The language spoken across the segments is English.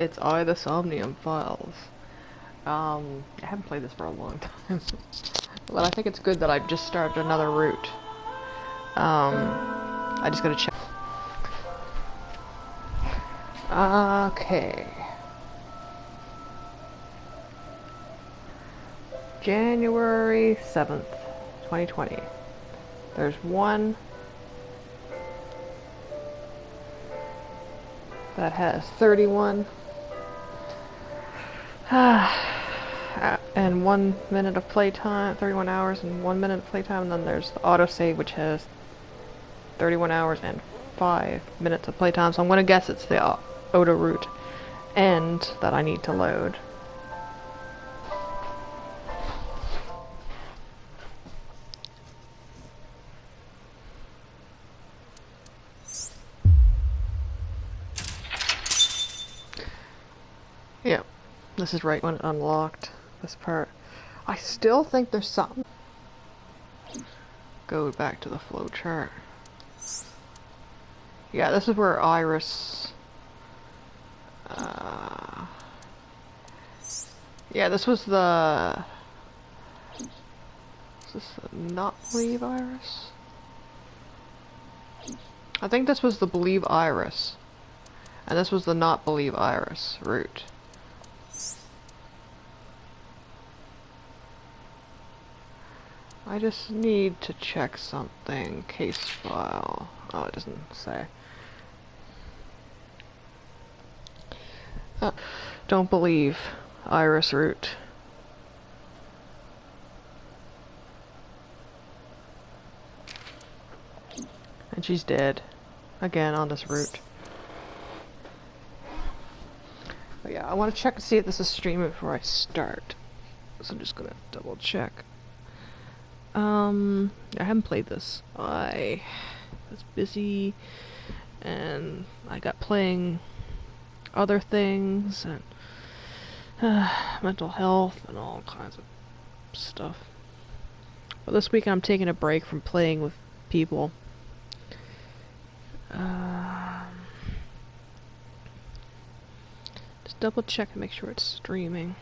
It's the Somnium Files. I haven't played this for a long time, but I think it's good that I've just started another route. I just gotta check. Okay. January 7th, 2020. There's one that has 31 and 1 minute of playtime, 31 hours and 1 minute of playtime, and then there's the autosave, which has 31 hours and 5 minutes of playtime. So I'm gonna guess it's the auto route end that I need to load. Yeah, this is right when it unlocked this part. I still think there's something. Go back to the flow chart. Yeah, this is where Iris. Yeah, this was the. Is this the not believe Iris? I think this was the believe Iris, and this was the not believe Iris route. I just need to check something. Case file. Oh, it doesn't say. Don't believe Iris route. And she's dead. Again on this route. But yeah, I want to check to see if this is streaming before I start. So I'm just gonna double check. I haven't played this. I was busy and I got playing other things and mental health and all kinds of stuff. But this week I'm taking a break from playing with people. Just double check and make sure it's streaming.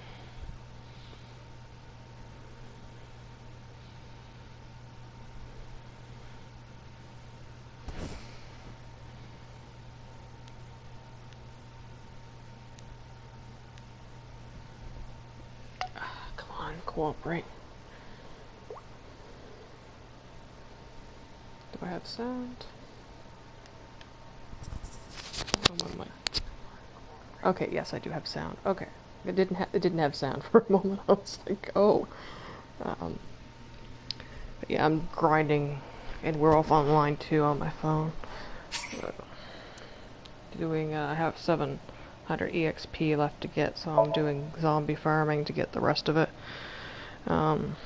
Cooperate. Do I have sound? Okay, yes, I do have sound. Okay, it didn't have sound for a moment. I was like, oh. But yeah, I'm grinding, and we're off online too on my phone. Doing, I have 700 EXP left to get, so I'm doing zombie farming to get the rest of it. And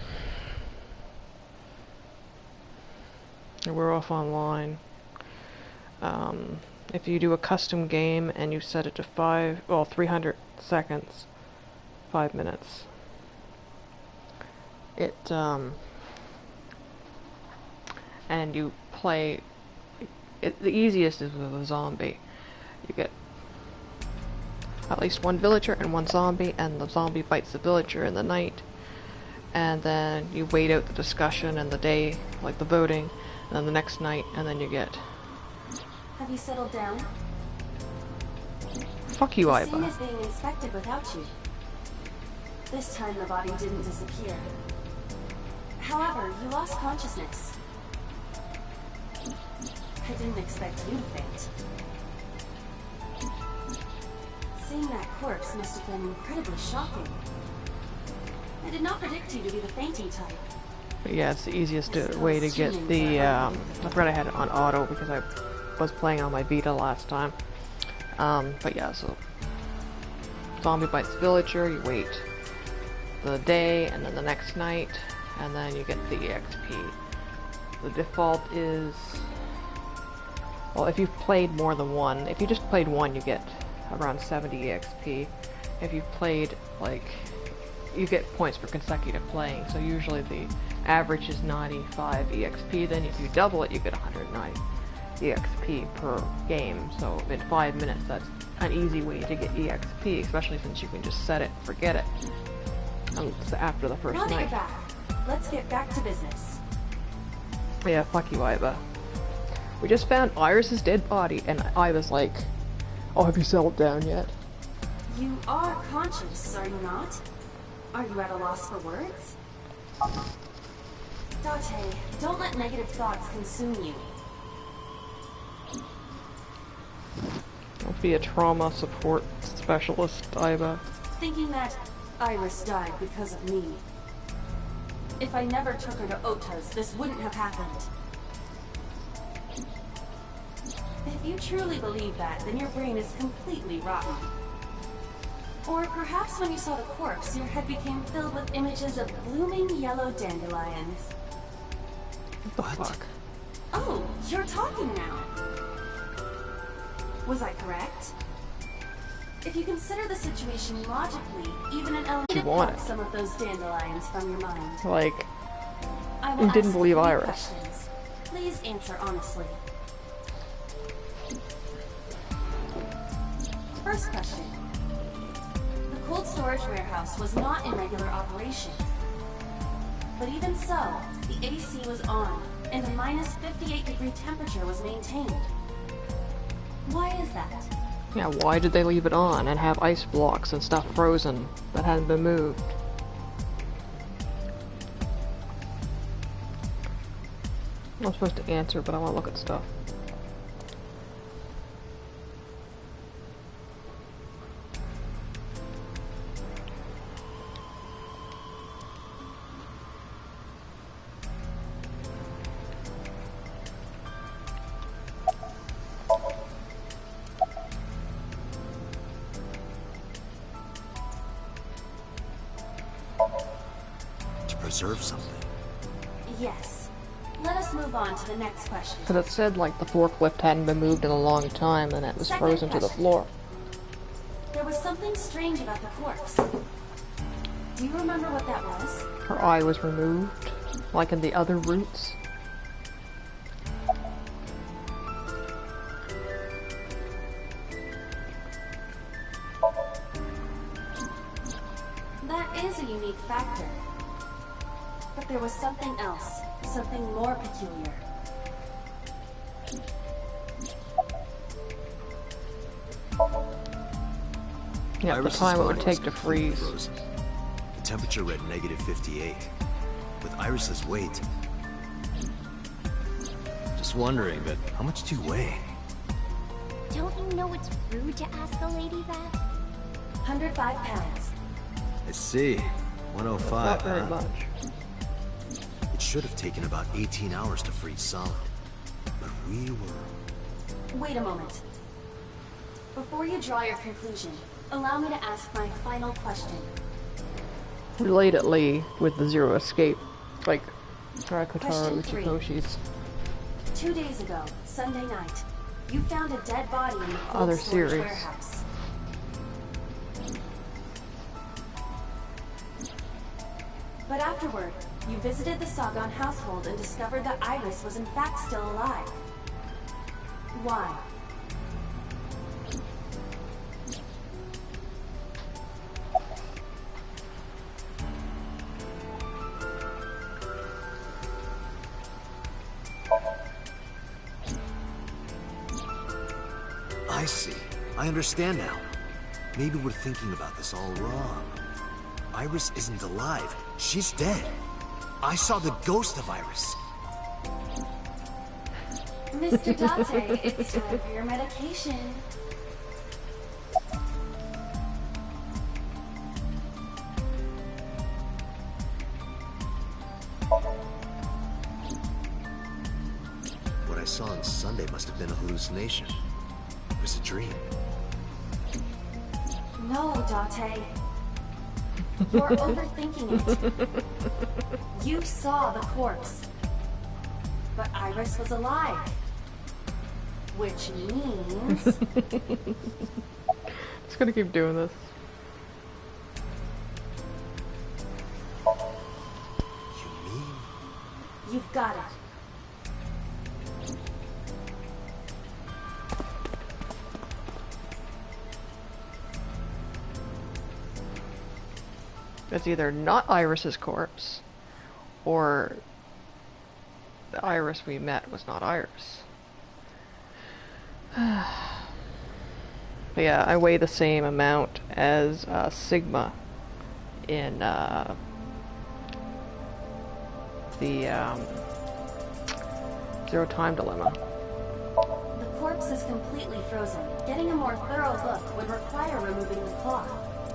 we're off online. If you do a custom game and you set it to 300 seconds, 5 minutes, and you play, the easiest is with a zombie. You get at least one villager and one zombie, and the zombie bites the villager in the night. And then you wait out the discussion and the day, like the voting, and then the next night, and then you get... Have you settled down? Fuck you, Iva. The scene is being inspected without you. This time the body didn't disappear. However, you lost consciousness. I didn't expect you to faint. Seeing that corpse must have been incredibly shocking. I did not predict you to be the fainting type. But yeah, it's the easiest way to get the, I forgot I had it on auto because I was playing on my Vita last time. But yeah, so zombie bites villager, you wait the day and then the next night, and then you get the EXP. The default is, well, if you've played more than one, if you just played one, you get around 70 EXP. If you've played, like, you get points for consecutive playing, so usually the average is 95 EXP, then if you double it, you get 190 EXP per game, so in 5 minutes that's an easy way to get EXP, especially since you can just set it and forget it. After the first Now that night. you're back, let's get back to business. Yeah, fuck you, Iva. We just found Iris's dead body, and Iva's like, "Oh, have you settled down yet?" You are conscious, are you not? Are you at a loss for words? Date, don't let negative thoughts consume you. Don't be a trauma support specialist, Iva. Thinking that Iris died because of me. If I never took her to Ota's, this wouldn't have happened. If you truly believe that, then your brain is completely rotten. Or perhaps when you saw the corpse, your head became filled with images of blooming yellow dandelions. What the fuck? Oh, you're talking now. Was I correct? If you consider the situation logically, even an element You want it. some of those dandelions from your mind. Like, I will you didn't ask believe 3 Iris. questions. Please answer honestly. First question. The cold storage warehouse was not in regular operation. But even so, the AC was on, and a minus 58-degree temperature was maintained. Why is that? yeah, why did they leave it on and have ice blocks and stuff frozen that hadn't been moved? I'm not supposed to answer, but I want to look at stuff. Preserve something. Yes. Let us move on to the next question. Because it said, like, the forklift hadn't been moved in a long time and it was Second frozen to the question. floor. There was something strange about the corpse. Do you remember what that was? Her eye was removed, like in the other roots. That is a unique factor. But there was something else, something more peculiar. Yeah, at the Iris's time it would body was take to completely freeze. frozen. The temperature read negative 58. With Iris's weight. Just wondering, but how much do you weigh? Don't you know it's rude to ask a lady that? 105 pounds. I see. 105, Not very huh? much. It should have taken about 18 hours to freeze solid. But we were... Wait a moment. Before you draw your conclusion, allow me to ask my final question. Relatedly, with the Zero Escape, like Kotaro Question 3. Uchikoshi's 2 days ago, Sunday night, you found a dead body in the cold Other storage series. warehouse. But afterward, you visited the Sagan household and discovered that Iris was in fact still alive. Why? I see. I understand now. Maybe we're thinking about this all wrong. Iris isn't alive. She's dead. I saw the ghost of Iris. Mr. Date, it's time for your medication. What I saw on Sunday must have been a hallucination. It was a dream. No, Date. You're overthinking it. You saw the corpse. But Iris was alive. Which means... Just gonna keep doing this. You mean? You've got it. It's either not Iris's corpse, or the Iris we met was not Iris. But yeah, I weigh the same amount as Sigma in the Zero Time Dilemma. The corpse is completely frozen. Getting a more thorough look would require removing the cloth.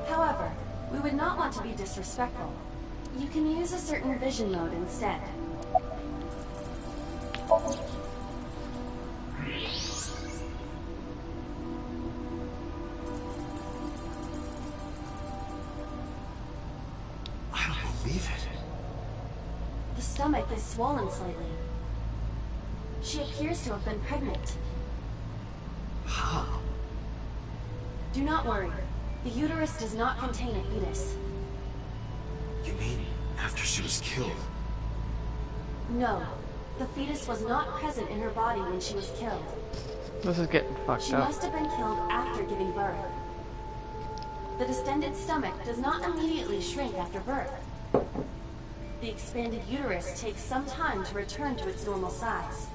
However, we would not want to be disrespectful. You can use a certain vision mode instead. I don't believe it. The stomach is swollen slightly. She appears to have been pregnant. How? Do not worry. The uterus does not contain a fetus. You mean after she was killed? No. The fetus was not present in her body when she was killed. This is getting fucked She up. must have been killed after giving birth. The distended stomach does not immediately shrink after birth. The expanded uterus takes some time to return to its normal size.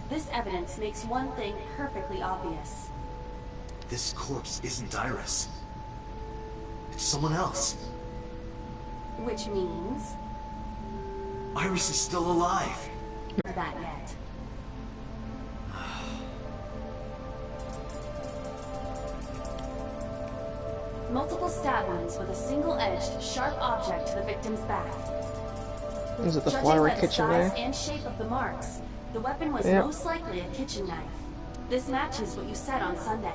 This evidence makes one thing perfectly obvious. This corpse isn't Iris. It's someone else. Which means... Iris is still alive. that yet. Multiple stab wounds with a single-edged, sharp object to the victim's back. Is it the Judging flower by the kitchen size knife? and shape of the marks, the weapon was Yep. most likely a kitchen knife. This matches what you said on Sunday.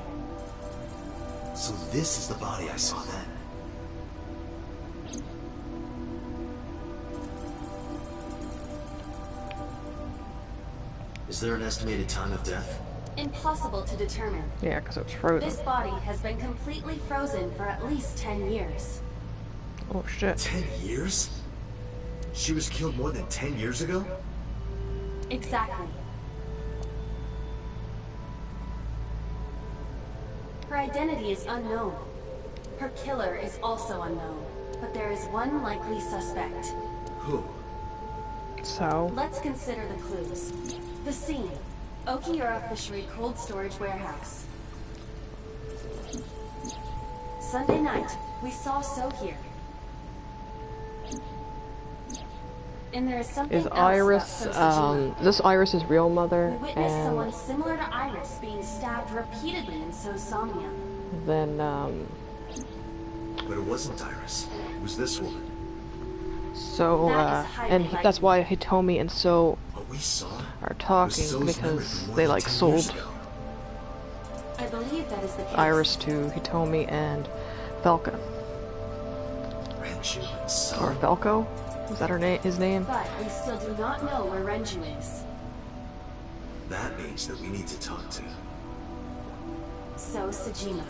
So this is the body I saw then. Is there an estimated time of death? Impossible to determine. Yeah, because it was frozen. This body has been completely frozen for at least 10 years. Oh shit. 10 years? She was killed more than 10 years ago? Exactly. Her identity is unknown. Her killer is also unknown. But there is one likely suspect. Who? So, Let's consider the clues. The scene. Okiura Fishery Cold Storage Warehouse. Sunday night, we saw So here. And there is something is else Iris, about Sojima. is this Iris's real mother? We witnessed someone And similar to Iris being stabbed repeatedly in Somnium. then, But it wasn't Iris. It was this woman. so, That is highly and that's why Hitomi and So What we saw are was talking, So's memory because from more they than like 10 years sold ago. I believe that is the case. Iris to Hitomi and Falca. Ranchu and Or So. Falco? Is that his name? But we still do not know where Renju is. That means that we need to talk to. So Sojima.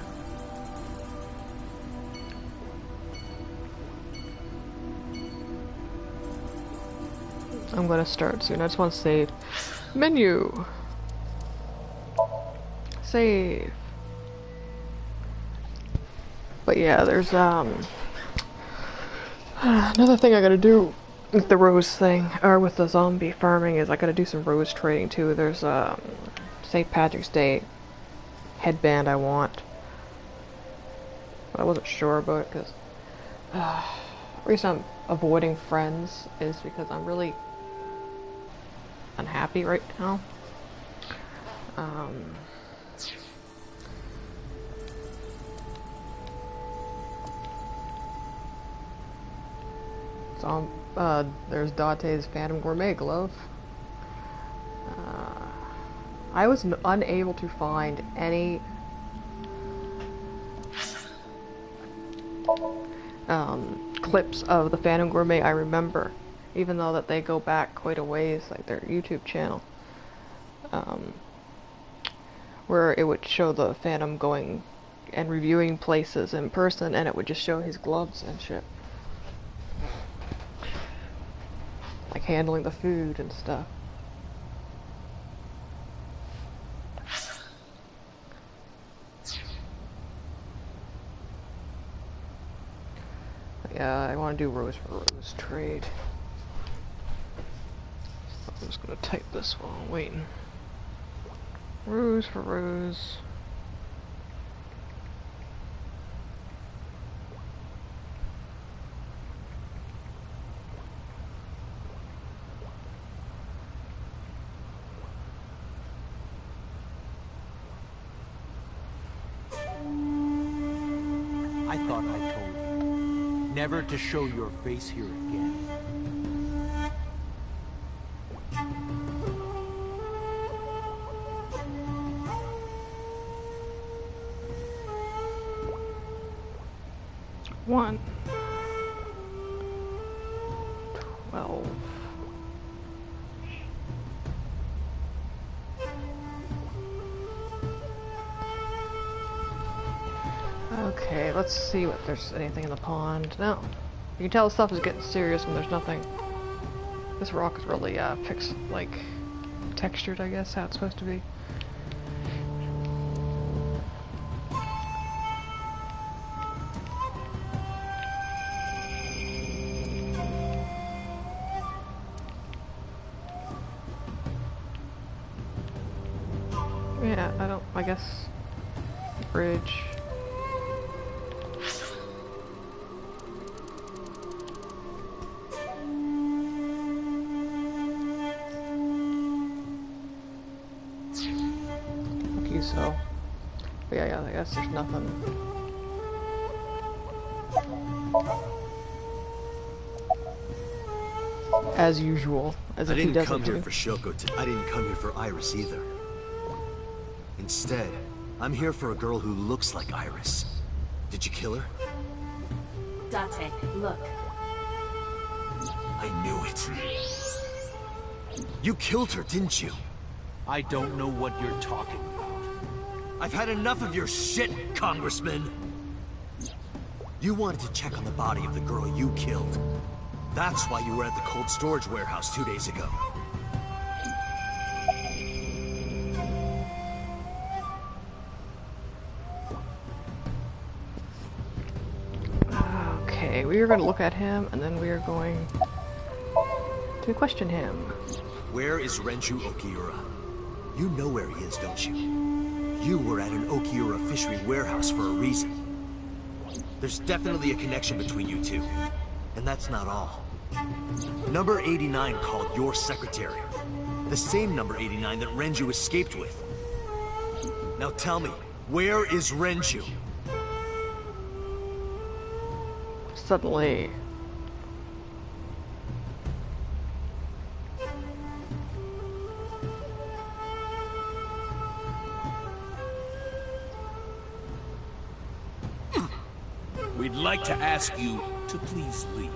I'm gonna start soon. I just want to save. Menu! Save. But yeah, there's, another thing I gotta do with the rose thing, or with the zombie farming, is I gotta do some rose trading too. There's, St. Patrick's Day headband I want. But I wasn't sure about it, because, the reason I'm avoiding friends is because I'm really unhappy right now. So, there's Date's Phantom Gourmet Glove. I was unable to find any clips of the Phantom Gourmet I remember, even though that they go back quite a ways, like their YouTube channel, where it would show the Phantom going and reviewing places in person, and it would just show his gloves and shit, like handling the food and stuff. Yeah, I want to do rose for rose trade. I'm just gonna type this while I'm waiting. Rose for rose. I thought I told you never to show your face here again. One. 12. Okay, let's see if there's anything in the pond. No. You can tell stuff is getting serious when there's nothing. This rock is really, like, textured, I guess, how it's supposed to be. Yeah, I guess, bridge. Okay, so, but yeah, I guess there's nothing. As usual, as if he doesn't come here for Shoko. I didn't come here for Iris either. Instead, I'm here for a girl who looks like Iris. Did you kill her? Date, look. I knew it. You killed her, didn't you? I don't know what you're talking about. I've had enough of your shit, Congressman. You wanted to check on the body of the girl you killed. That's why you were at the cold storage warehouse 2 days ago. Okay, we are going to look at him, and then we are going to question him. Where is Renju Okiura? You know where he is, don't you? You were at an Okiura fishery warehouse for a reason. There's definitely a connection between you two. And that's not all. Number 89 called your secretary. The same number 89 that Renju escaped with. Now tell me, where is Renju? Suddenly. We'd like to ask you to please leave.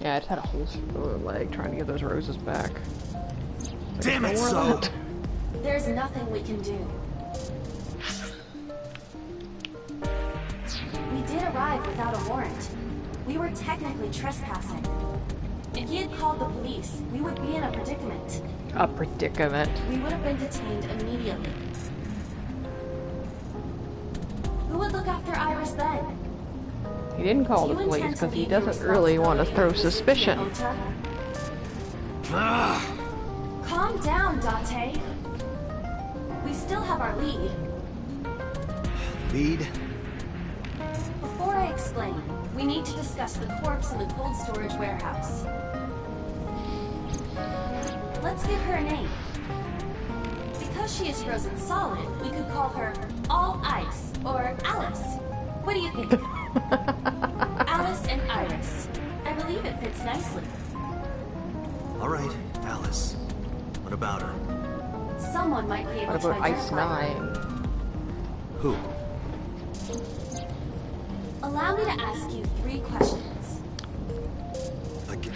Yeah, I just had a whole leg trying to get those roses back. Damn it, so! There's nothing we can do. We did arrive without a warrant. We were technically trespassing. If he had called the police, we would be in a predicament. A predicament. We would have been detained immediately. Who would look after Iris then? He didn't call the police because he doesn't really want to throw suspicion. Calm down, Date. We still have our lead. Lead? Before I explain, we need to discuss the corpse in the cold storage warehouse. Let's give her a name. Because she is frozen solid, we could call her All Ice or Alice. What do you think? Alice and Iris. I believe it fits nicely. All right, Alice. What about her? Someone might be able What to about Ice identify her. 9? Who? Allow me to ask you 3 questions. Again.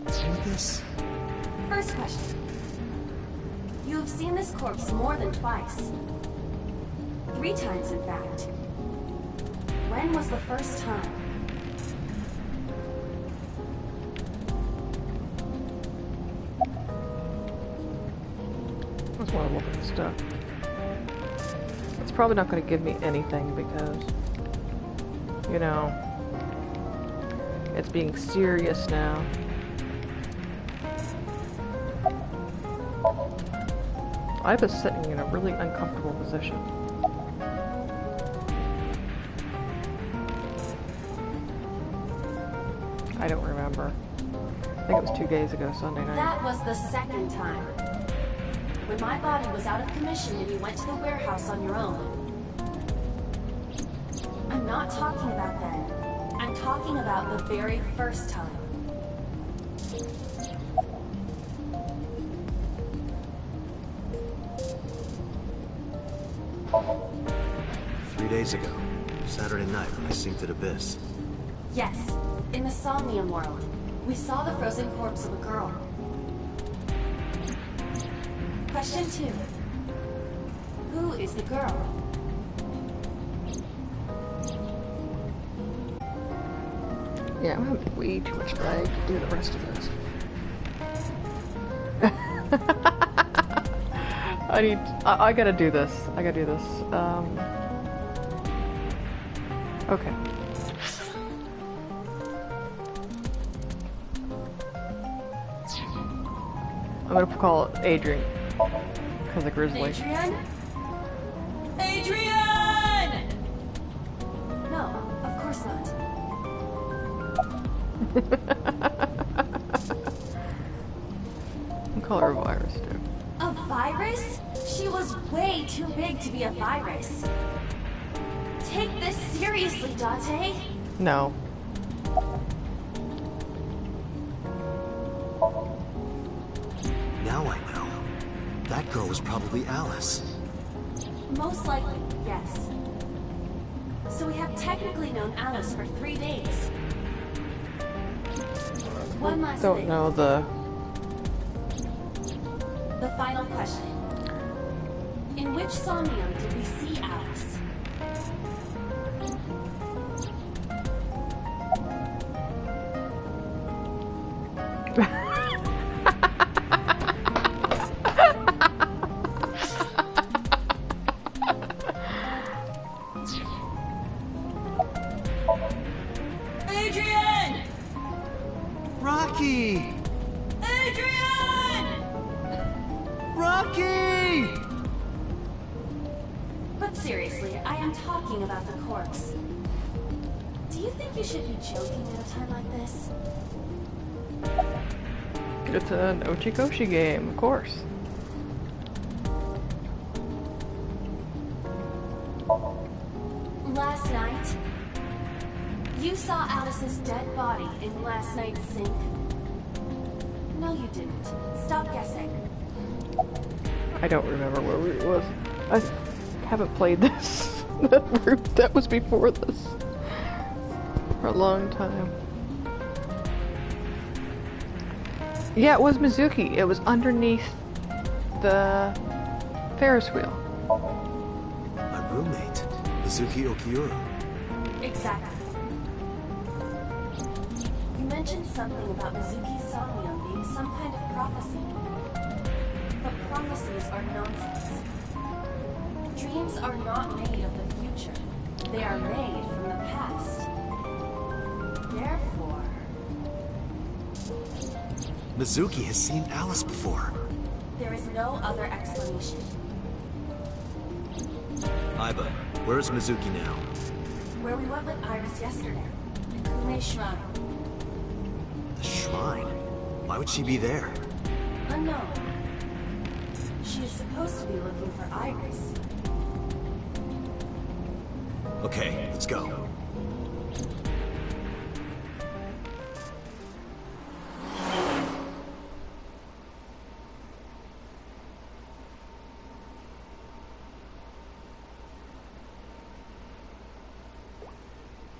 With this? First question. You have seen this corpse more than twice. 3 times, in fact. When When was the first time? I just want to look at the stuff. It's probably not going to give me anything because, you know, it's being serious now. I was sitting in a really uncomfortable position. I don't remember. I think it was 2 days ago, Sunday night. That was the second time. When my body was out of commission and you went to the warehouse on your own. I'm not talking about then. I'm talking about the very first time. Three days ago, Saturday night when I synced at Abyss. Yes, in the Somnium world. We saw the frozen corpse of a girl. Question 2. Who is the girl? Yeah, I'm having way too much lag to do the rest of this. I gotta do this. I gotta do this. Okay. I'm gonna call it Adrian. Because of Grizzly. Adrian? Adrian! No, of course not. I'll call her a virus, too. A virus? She was way too big to be a virus. Take this seriously, Date. No. Now I know. That girl was probably Alice. Most likely, yes. So we have technically known Alice for 3 days. One last Don't thing. know the... The final question. In which Somnium did we see Alice? Adrian! Rocky! Adrian! Rocky! But seriously, I am talking about the corpse. Do you think you should be joking at a time like this? It's an Ochikoshi game, of course. Last night, you saw Alice's dead body in last night's sink. No, you didn't. Stop guessing. I don't remember where we was. I haven't played this. That was before this. For a long time. Yeah, it was Mizuki. It was underneath the Ferris wheel. My roommate, Mizuki Okiura. Exactly. You mentioned something about Mizuki's Somnium being some kind of prophecy. But prophecies are nonsense. Dreams are not made of the future. They are made from the past. Therefore... Mizuki has seen Alice before. there is no other explanation. Aiba, where is Mizuki now? Where we went with Iris yesterday. The Kume Shrine. The shrine? Why would she be there? Unknown. She is supposed to be looking for Iris. Okay, let's go.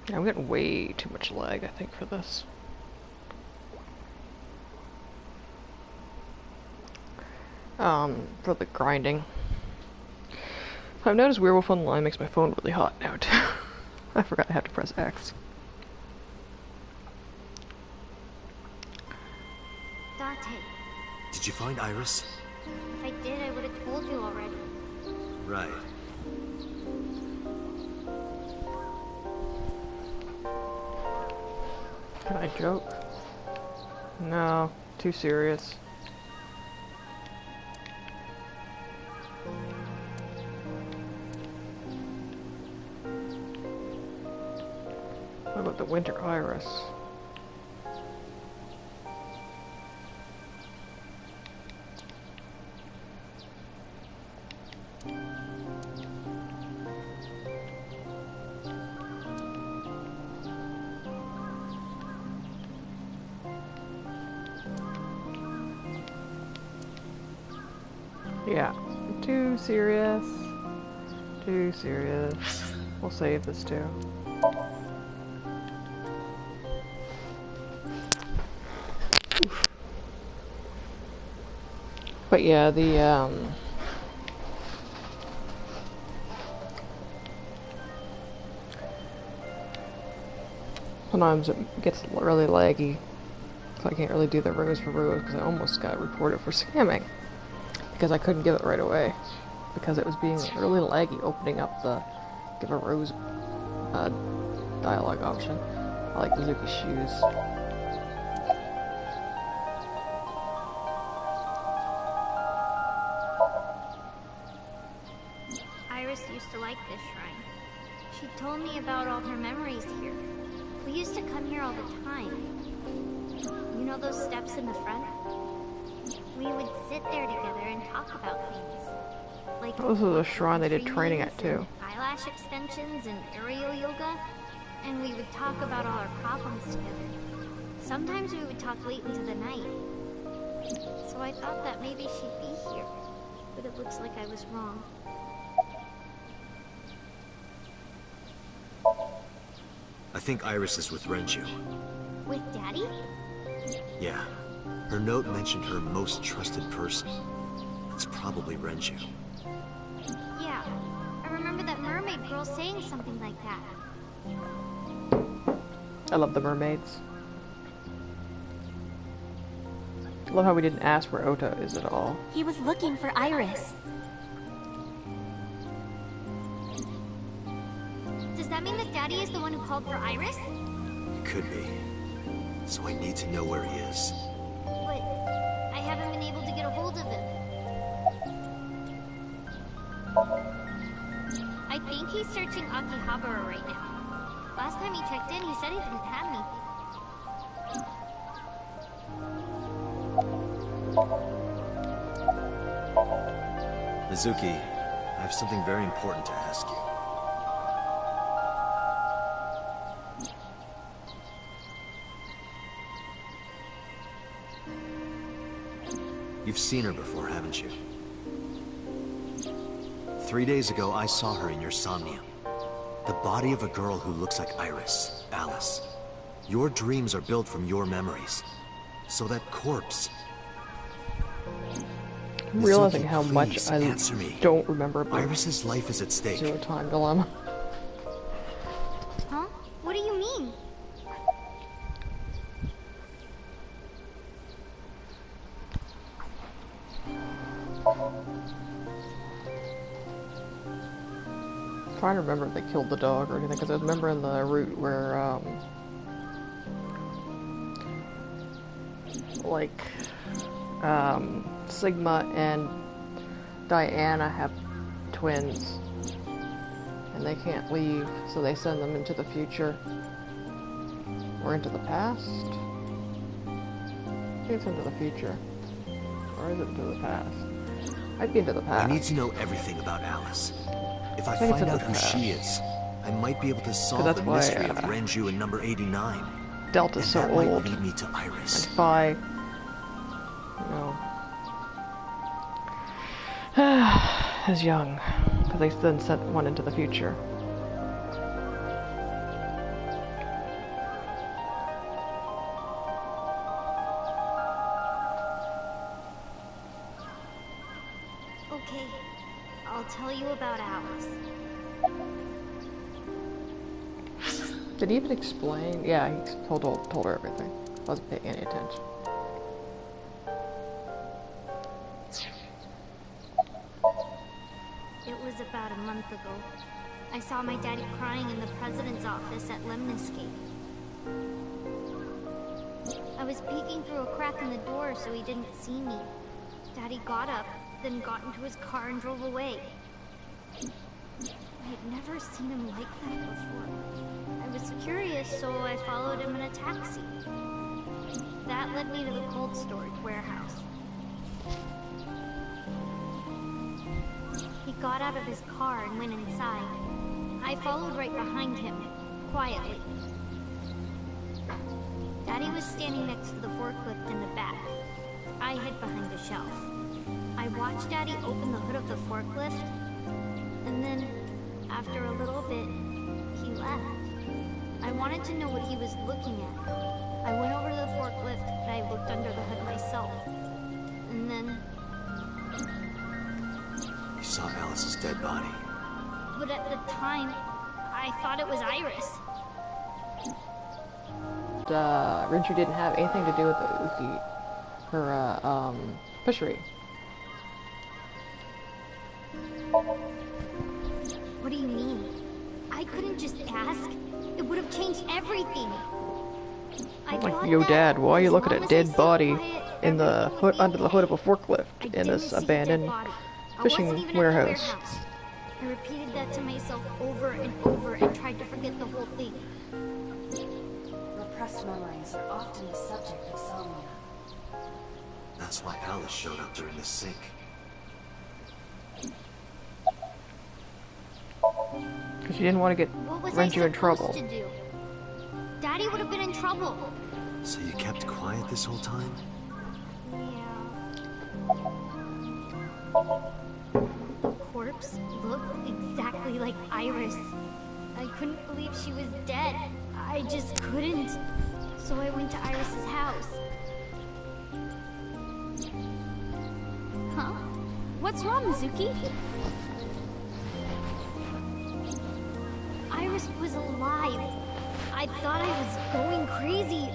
Yeah, I'm getting way too much lag, I think, for this. For the grinding. I've noticed Werewolf Online makes my phone really hot now, too. I forgot I had to press X. Date. Did you find Iris? If I did, I would have told you already. Right. Can I joke? No, too serious. What about the winter iris? Yeah, too serious. Too serious. We'll save this too. Oof. But yeah, sometimes it gets really laggy, so I can't really do the rows for rows because I almost got reported for scamming because I couldn't give it right away because it was being really laggy opening up the give a rose dialogue option. I like Mizuki's shoes. Iris used to like this shrine. She told me about all her memories here. We used to come here all the time. You know those steps in the front? We would sit there together and talk about things. Like Oh, this was a shrine they did training at too. Eyelash extensions and aerial yoga. And we would talk about all our problems together. Sometimes we would talk late into the night. So I thought that maybe she'd be here. But it looks like I was wrong. I think Iris is with Renju. With Daddy? Yeah. Her note mentioned her most trusted person. It's probably Renju. Yeah. I remember that mermaid girl saying something like that. I love the mermaids. I love how we didn't ask where Ota is at all. He was looking for Iris. Does that mean that Daddy is the one who called for Iris? It could be. So I need to know where he is. But I haven't been able to get a hold of him. I think he's searching Akihabara right now. Last time he checked in, he said he didn't have anything. Mizuki, I have something very important to ask you. You've seen her before, haven't you? 3 days ago, I saw her in your Somnium. The body of a girl who looks like Iris, Alice. Your dreams are built from your memories. So that corpse... I'm realizing how Mizuki, much please I answer me. don't remember about Iris's life is at stake. Zero Time Dilemma. Huh? What do you mean? I'm trying to remember if they killed the dog or anything, because I remember in the route where, Sigma and Diana have twins, and they can't leave, so they send them into the future. Or into the past? I think it's into the future. Or is it into the past? Might be into the past. I need to know everything about Alice. If I think it's find in out the who past. she is, I might be able to solve that's the why, mystery of Renju and number 89. Delta's And so that old. might lead me to Iris. And Phi, is young, because they then sent one into the future. Okay, I'll tell you about Alice. Did he even explain? Yeah, he told her everything. Wasn't paying any attention. It was about a month ago. I saw my daddy crying in the president's office at Lemniscate. I was peeking through a crack in the door so he didn't see me. Daddy got up, then got into his car and drove away. I had never seen him like that before. I was curious, so I followed him in a taxi. That led me to the cold storage warehouse. He got out of his car and went inside. I followed right behind him, quietly. Daddy was standing next to the forklift in the back. I hid behind a shelf. I watched Daddy open the hood of the forklift, and then, after a little bit, he left. I wanted to know what he was looking at. I went over to the forklift, and I looked under the hood myself. And then... You saw Alice's dead body. But at the time, I thought it was Iris. Renju didn't have anything to do with her fishery. What do you mean? I couldn't just ask. It would have changed everything. Like, yo, Dad, why are you looking at a dead body in the hood, under the hood of a forklift in this abandoned fishing warehouse? I repeated that to myself over and over and tried to forget the whole thing. Repressed memories are often the subject of Somnia. That's why Alice showed up during the sink. Because she didn't want to get Renju in trouble. To do? Daddy would have been in trouble. So you kept quiet this whole time? Yeah. The corpse looked exactly like Iris. I couldn't believe she was dead. I just couldn't. So I went to Iris's house. Huh? What's wrong, Mizuki? Iris was alive. I thought I was going crazy.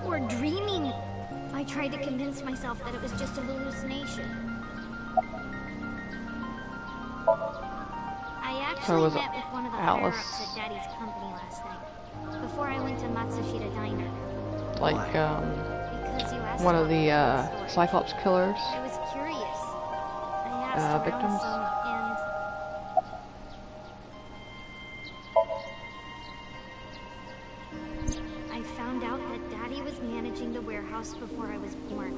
Or dreaming. I tried to convince myself that it was just a hallucination. I actually met with one of the higher-ups at Daddy's company last night. Before I went to Matsushita Diner. Like, Because you asked one of about the, storage. Cyclops killers. I was curious. I asked victims? around some, and I found out that Daddy was managing the warehouse before I was born.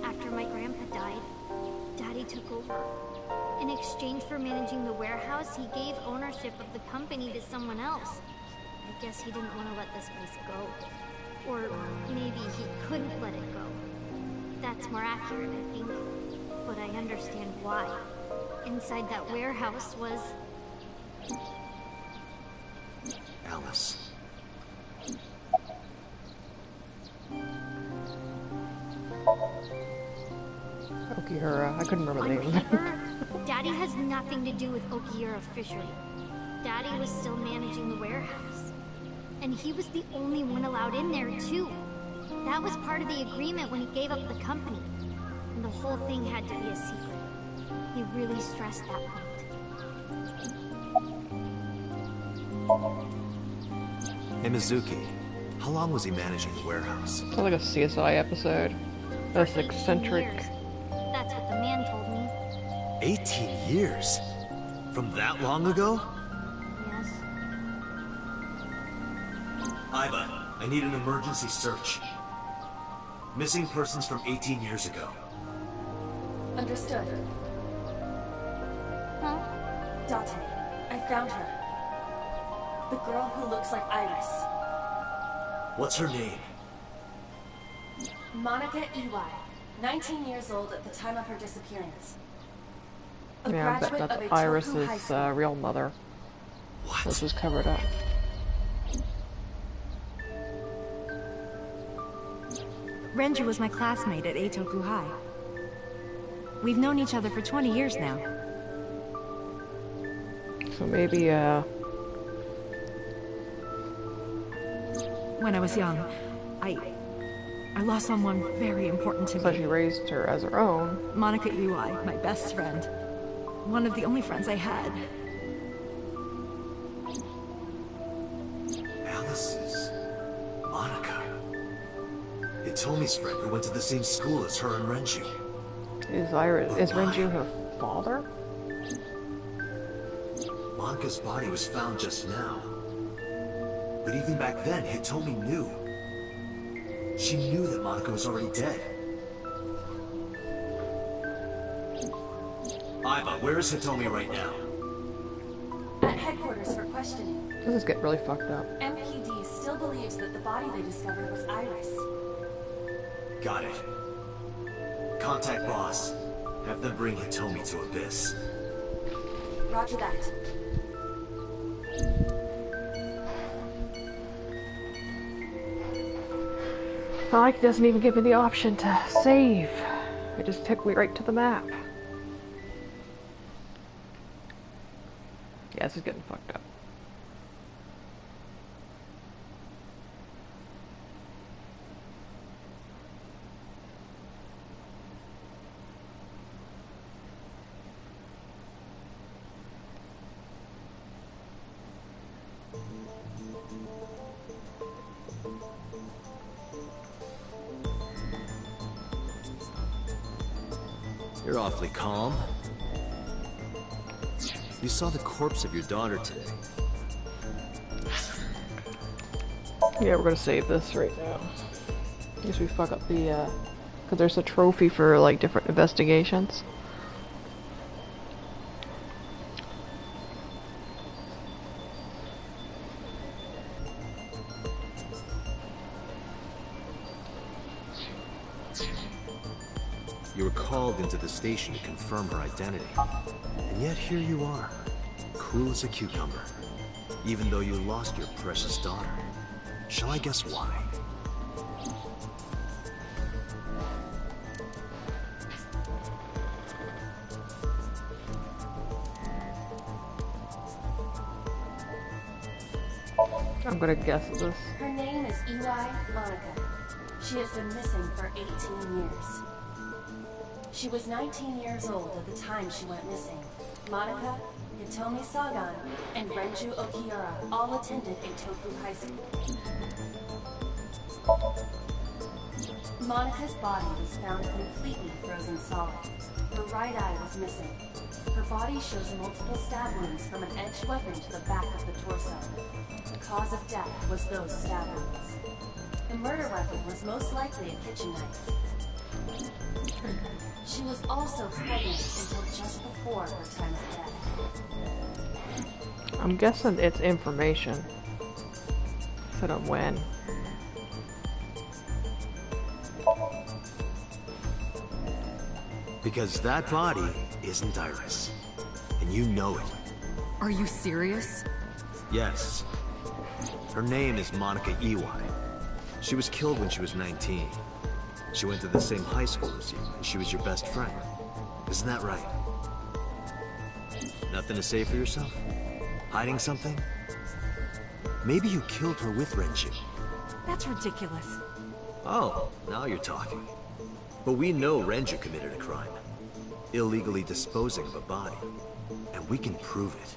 After my grandpa died, Daddy took over. In exchange for managing the warehouse, he gave ownership of the company to someone else. I guess he didn't want to let this place go. Or maybe he couldn't let it go. That's more accurate, I think. But I understand why. Inside that warehouse was... Alice. Okihira. I couldn't remember the On name. paper, Daddy has nothing to do with Okihira Fishery. Daddy was still managing the warehouse. And he was the only one allowed in there, too. That was part of the agreement when he gave up the company. And the whole thing had to be a secret. He really stressed that point. Hey, Mizuki. How long was he managing the warehouse? Sounds like a CSI episode. That's For 18 eccentric. years. That's what the man told me. 18 years? From that long ago? Yes. Iva, I need an emergency search. Missing persons from 18 years ago. Understood. Huh? Date, I found her. The girl who looks like Iris. What's her name? Monica Iwai, 19 years old at the time of her disappearance. A Yeah, I bet graduate of that's a Toku High Iris's School. real mother. What? This was covered up. Renju was my classmate at Eitoku High. We've known each other for 20 years now. So maybe, When I was young, I lost someone very important to So me. she raised her as her own. Monica Iwai, my best friend. One of the only friends I had. Alice's Monica. Hitomi's friend who went to the same school as her and Renju. Is Renju her father? Monica's body was found just now. But even back then, Hitomi knew. She knew that Monica was already dead. Aiba, where is Hitomi right now? At headquarters for questioning. This is getting really fucked up. MPD still believes that the body they discovered was Iris. Got it. Contact boss. Have them bring Hitomi to Abyss. Roger that. Mike doesn't even give me the option to save. It just took me right to the map. Yeah, this is getting fucked up. You're awfully calm. You saw the corpse of your daughter today. Yeah, we're gonna save this right now. In case we fuck up the, cause there's a trophy for, like, different investigations. You were called into the station to confirm her identity. And yet here you are, cool as a cucumber. Even though you lost your precious daughter. Shall I guess why? I'm gonna guess this. Her name is Iwai Monica. She has been missing for 18 years. She was 19 years old at the time she went missing. Monica, Hitomi Sagan, and Renju Okiura all attended Eitoku High School. Monica's body was found completely frozen solid. Her right eye was missing. Her body shows multiple stab wounds from an edged weapon to the back of the torso. The cause of death was those stab wounds. The murder weapon was most likely a kitchen knife. She was also pregnant until just before her time of death. I'm guessing it's information. Instead of when. Because that body isn't Iris. And you know it. Are you serious? Yes. Her name is Monica Iwai. She was killed when she was 19. She went to the same high school as you, and she was your best friend. Isn't that right? Nothing to say for yourself? Hiding something? Maybe you killed her with Renju. That's ridiculous. Oh, now you're talking. But we know Renju committed a crime. Illegally disposing of a body. And we can prove it.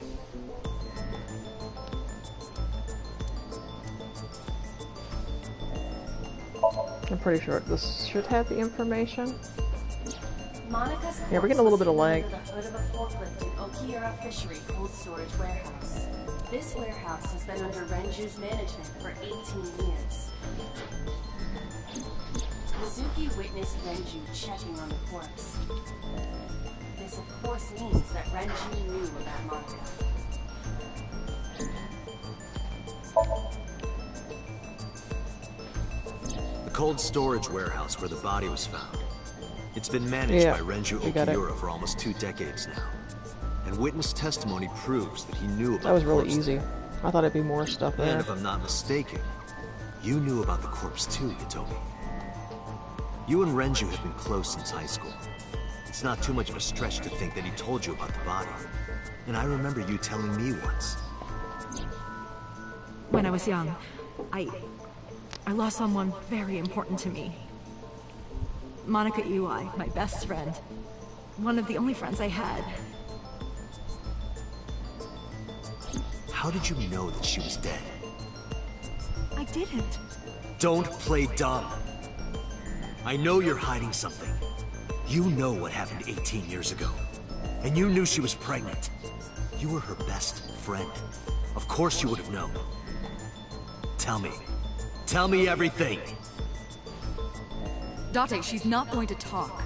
I'm pretty sure this should have the information. Monica's Yeah, we're getting a little bit of lag. under the hood of a forklift in Okiura Fishery cold storage warehouse. This warehouse has been under Renju's management for 18 years. Mizuki witnessed Renju checking on the corpse. This of course means that Renju knew about Monica. The cold storage warehouse where the body was found. It's been managed Yeah, by Renju we got it. Okiura for almost 2 decades now. And witness testimony proves that he knew about That was the really corpse. easy. I thought it'd be more stuff And there. if I'm not mistaken, you knew about the corpse too, Hitomi. You and Renju have been close since high school. It's not too much of a stretch to think that he told you about the body. And I remember you telling me once. When I was young, I I lost someone very important to me. Monica Eli, my best friend. One of the only friends I had. How did you know that she was dead? I didn't. Don't play dumb. I know you're hiding something. You know what happened 18 years ago. And you knew she was pregnant. You were her best friend. Of course you would have known. Tell me. Tell me everything! Date, she's not going to talk.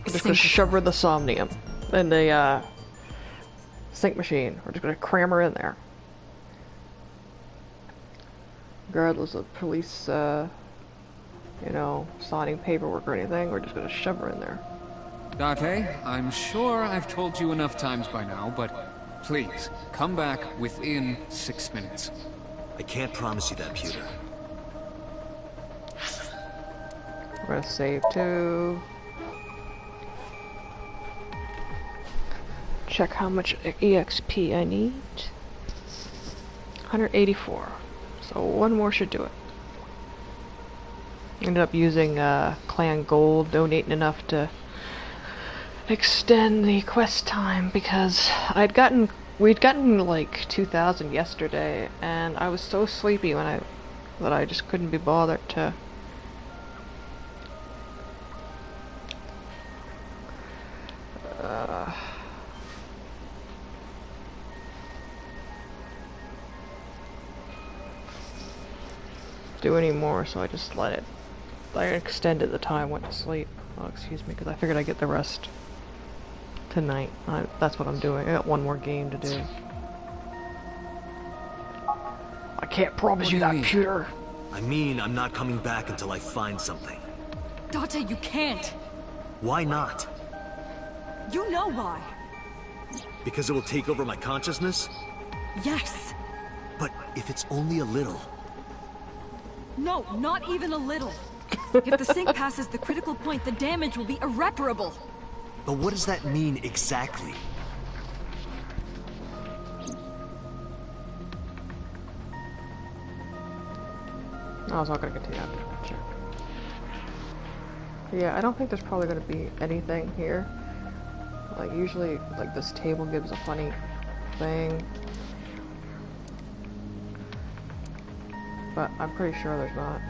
We're just gonna shove her in the Somnium. In the, sink machine. We're just gonna cram her in there. Regardless of police, you know, signing paperwork or anything, we're just gonna shove her in there. Date, I'm sure I've told you enough times by now, but please, come back within 6 minutes. I can't promise you that, Pewter. We're gonna save too. Check how much EXP I need. 184. So one more should do it. Ended up using Clan Gold, donating enough to extend the quest time because we'd gotten like 2,000 yesterday, and I was so sleepy that I just couldn't be bothered to do any more, so I just let it. I extended the time, went to sleep. Oh, excuse me, because I figured I'd get the rest tonight. That's what I'm doing. I got one more game to do. I can't promise you that, Pewter. I mean, I'm not coming back until I find something. Date, you can't. Why not? You know why. Because it will take over my consciousness? Yes. But if it's only a little... No, not even a little. If the sync passes the critical point, the damage will be irreparable. But what does that mean exactly? I was not gonna continue after that check. Yeah, I don't think there's probably gonna be anything here. Like usually, like this table gives a funny thing. But I'm pretty sure there's not.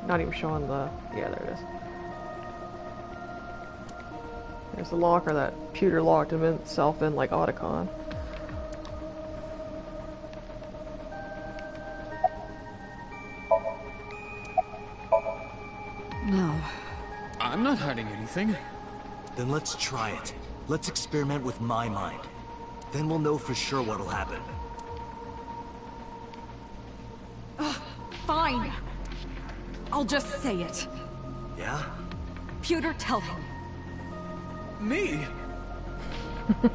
Not even showing the... yeah, there it is. There's the locker that Pewter locked himself in like Otacon. No. I'm not hiding anything. Then let's try it. Let's experiment with my mind. Then we'll know for sure what'll happen. Fine. I'll just say it. Yeah? Pewter, tell him. Me?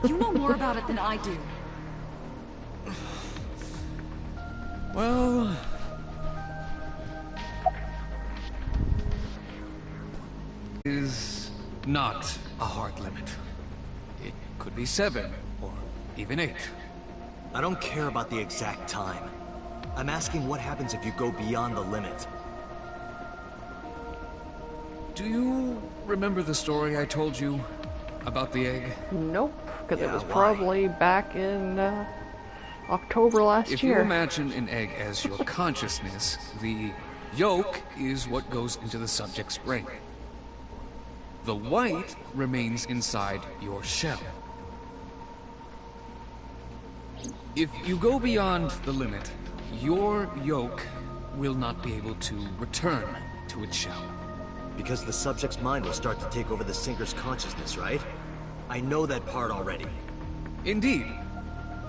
You know more about it than I do. Well... is not a hard limit. It could be 7, or even 8. I don't care about the exact time. I'm asking what happens if you go beyond the limit. Do you remember the story I told you about the egg? Nope, because it Yeah, was why? probably back in October last If year. you imagine an egg as your consciousness, the yolk is what goes into the subject's brain. The white remains inside your shell. If you go beyond the limit, your yolk will not be able to return to its shell. Because the subject's mind will start to take over the sinker's consciousness, right? I know that part already. Indeed,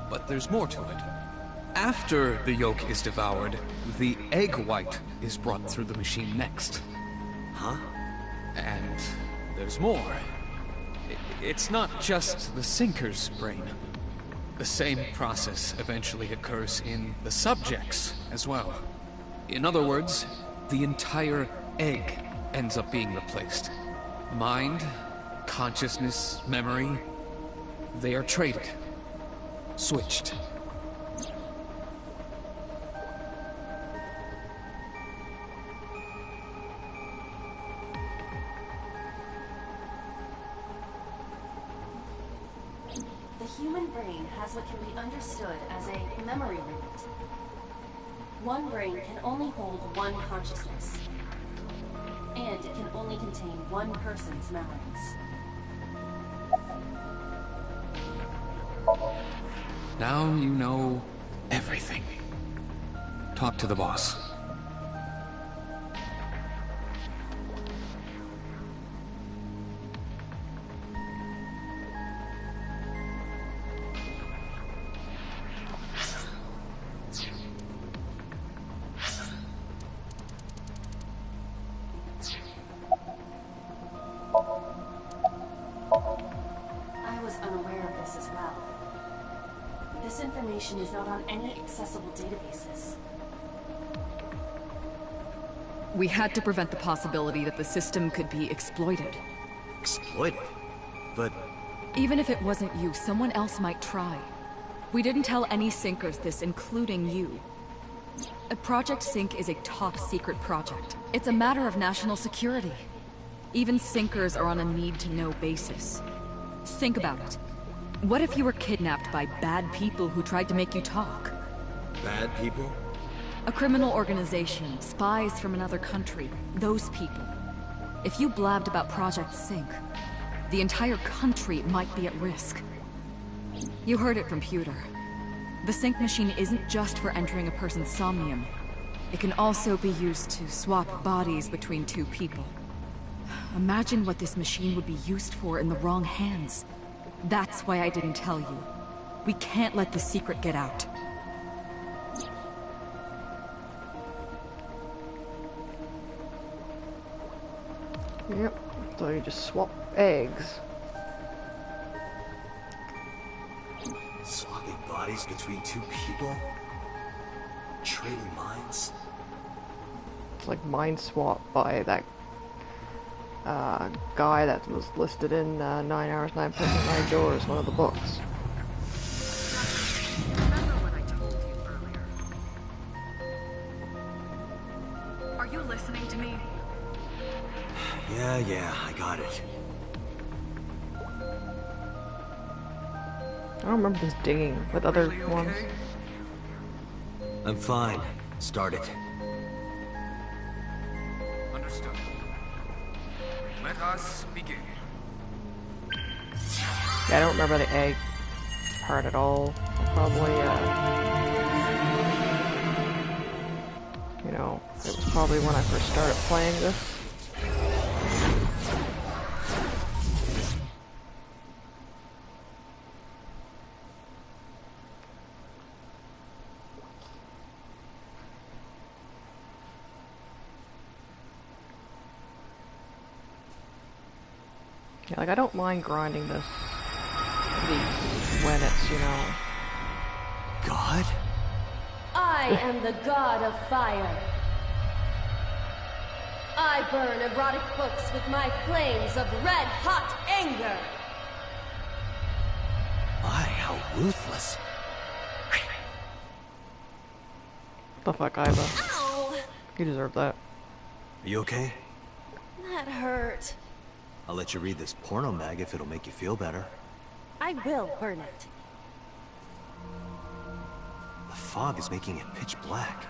but there's more to it. After the yolk is devoured, the egg white is brought through the machine next. Huh? And there's more. It's not just the sinker's brain. The same process eventually occurs in the subject's as well. In other words, the entire egg ends up being replaced. Mind, consciousness, memory, they are traded. Switched. The human brain has what can be understood as a memory limit. One brain can only hold one consciousness, and it can only contain one person's memories. Now you know everything. Talk to the boss. I was unaware of this as well. This information is not on any accessible databases. We had to prevent the possibility that the system could be exploited. Exploited? But Even if it wasn't you, someone else might try. We didn't tell any Syncers this, including you. Project Sync is a top-secret project. It's a matter of national security. Even Syncers are on a need-to-know basis. Think about it. What if you were kidnapped by bad people who tried to make you talk? bad people? A criminal organization, spies from another country, those people. If you blabbed about Project Sync, the entire country might be at risk. You heard it from Pewter. The Sync machine isn't just for entering a person's somnium. It can also be used to swap bodies between two people. Imagine what this machine would be used for in the wrong hands. That's why I didn't tell you. We can't let the secret get out. Yep, so you just swap eggs. Swapping bodies between two people? Trading minds? It's like mind swap by that guy that was listed in 9 Hours, 9 Places, 9 Doors, one of the books. Remember what I told you earlier? Are you listening to me? Yeah, I got it. I don't remember this digging with other ones. I'm fine. Start it. Understood. Let us begin. Yeah, I don't remember the egg part at all. Probably, you know, it was probably when I first started playing this. Yeah, like I don't mind grinding these when it's, you know. God? I am the god of fire. I burn erotic books with my flames of red-hot anger. My, how ruthless. The fuck, Iva. Ow! You deserve that. Are you okay? That hurt. I'll let you read this porno mag if it'll make you feel better. I will burn it. The fog is making it pitch black.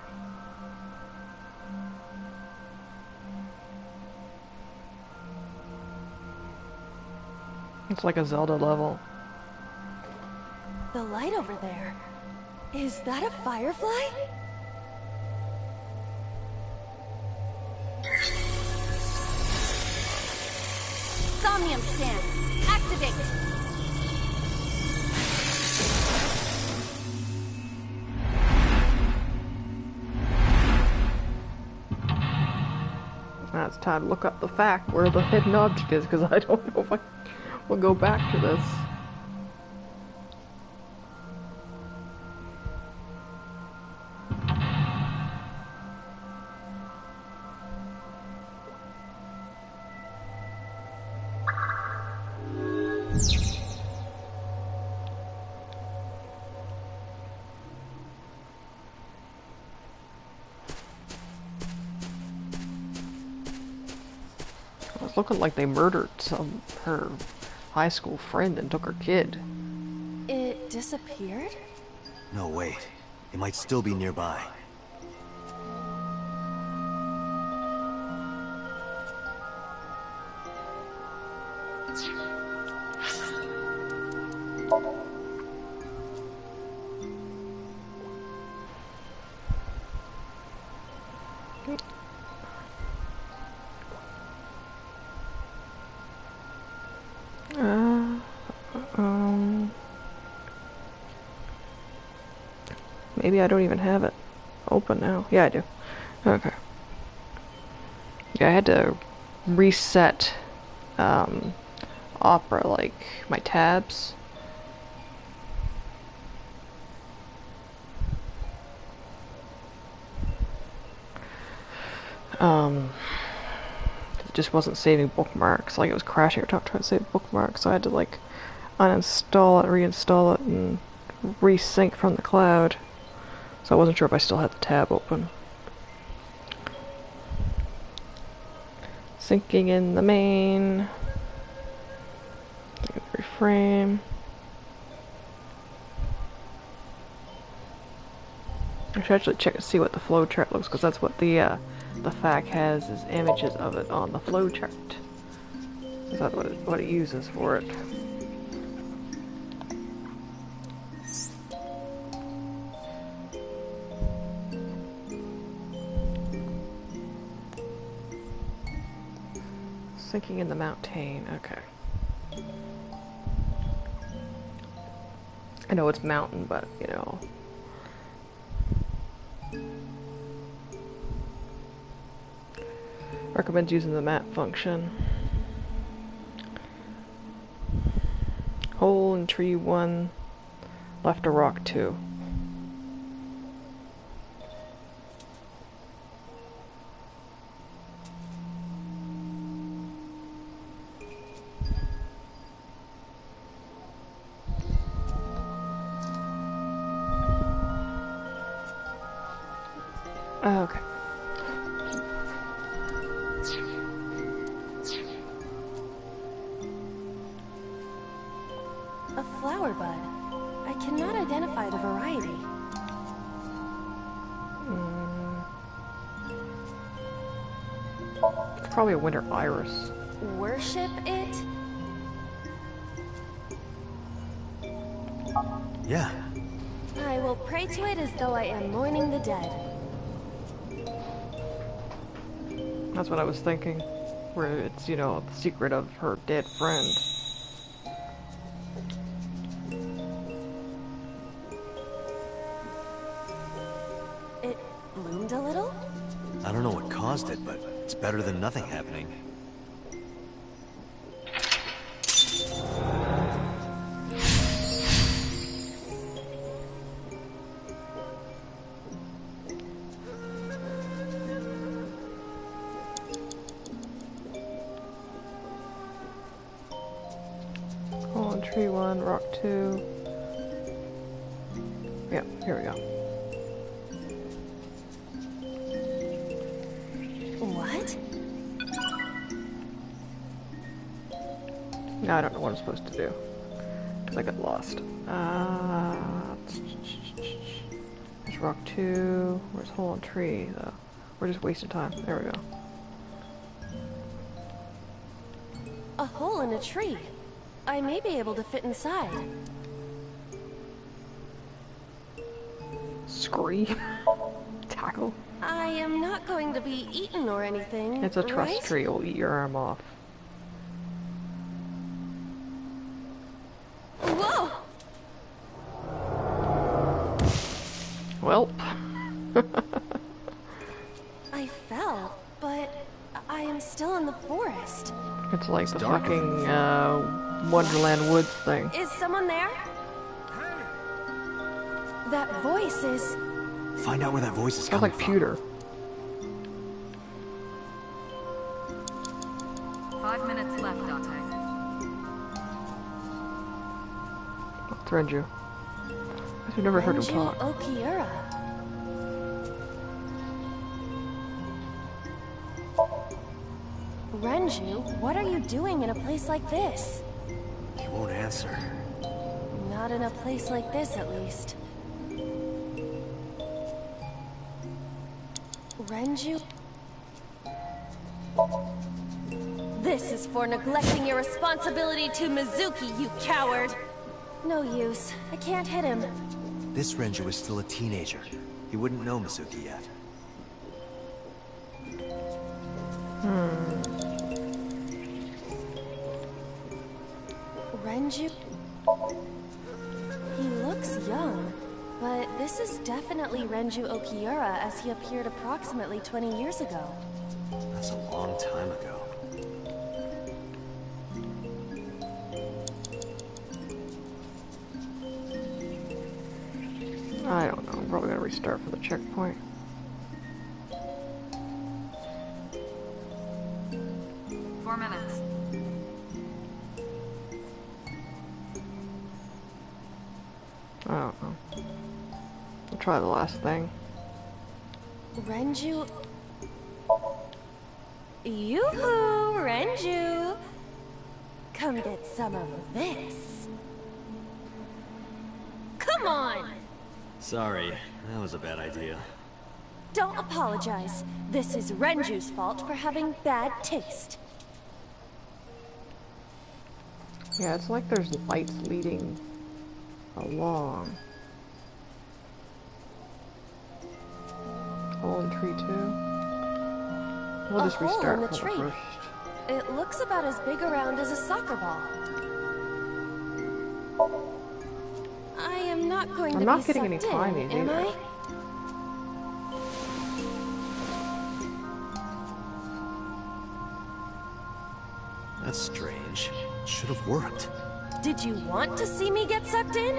It's like a Zelda level. The light over there. Is that a firefly? Somnium scan. Activate. Now it's time to look up the fact where the hidden object is, because I don't know if I will go back to this. It's looking like they murdered her high school friend and took her kid. It disappeared? No, wait. It might still be nearby. Maybe I don't even have it open now. Yeah, I do. Okay. Yeah, I had to reset Opera, like my tabs. It just wasn't saving bookmarks. Like it was crashing or trying to save bookmarks, so I had to like uninstall it, reinstall it, and resync from the cloud. So I wasn't sure if I still had the tab open. Syncing in the main. Reframe. I should actually check and see what the flowchart looks, because that's what the FAQ has, is images of it on the flowchart. Is that what it uses for it? Sinking in the mountain, okay. I know it's mountain, but, you know. Recommends using the map function. Hole in tree 1, left a rock 2. Okay. A flower bud. I cannot identify the variety. It's probably a winter iris. Worship it? Yeah. I will pray to it as though I am mourning the dead. That's what I was thinking. Where it's, you know, the secret of her dead friend. It bloomed a little? I don't know what caused it, but it's better than nothing happening. Hole in tree 1, rock 2. Yeah, here we go. What? Now I don't know what I'm supposed to do. Because I got lost. There's rock 2. Where's hole in tree, though? We're just wasting time. There we go. A hole in a tree. I may be able to fit inside. Scream. Tackle. I am not going to be eaten or anything, It's a trust right? tree. It'll eat your arm off. Whoa! Welp. I fell, but I am still in the forest. It's like the darker than fucking Wonderland Woods thing. Is someone there? That voice is... Find out where that voice is Sounds coming like from. pewter. 5 minutes left, Dante. It's Renju. I've never heard him Renju talk. Okiura. Renju, what are you doing in a place like this? He won't answer. Not in a place like this, at least. Renju? This is for neglecting your responsibility to Mizuki, you coward! No use. I can't hit him. This Renju is still a teenager. He wouldn't know Mizuki yet. Renju? He looks young, but this is definitely Renju Okiura as he appeared approximately 20 years ago. That's a long time ago. I don't know. I'm probably gonna restart for the checkpoint. Minutes. I don't know. I'll try the last thing. Renju... Yoo-hoo, Renju! Come get some of this. Come on! Sorry, that was a bad idea. Don't apologize. This is Renju's fault for having bad taste. Yeah, it's like there's lights leading along. Hole in tree 2. We'll just restart hole in the for the tree. first. It looks about as big around as a soccer ball. I am not going to be I'm not getting any sucked time in, either. am I? That's strange. Should have worked. Did you want to see me get sucked in?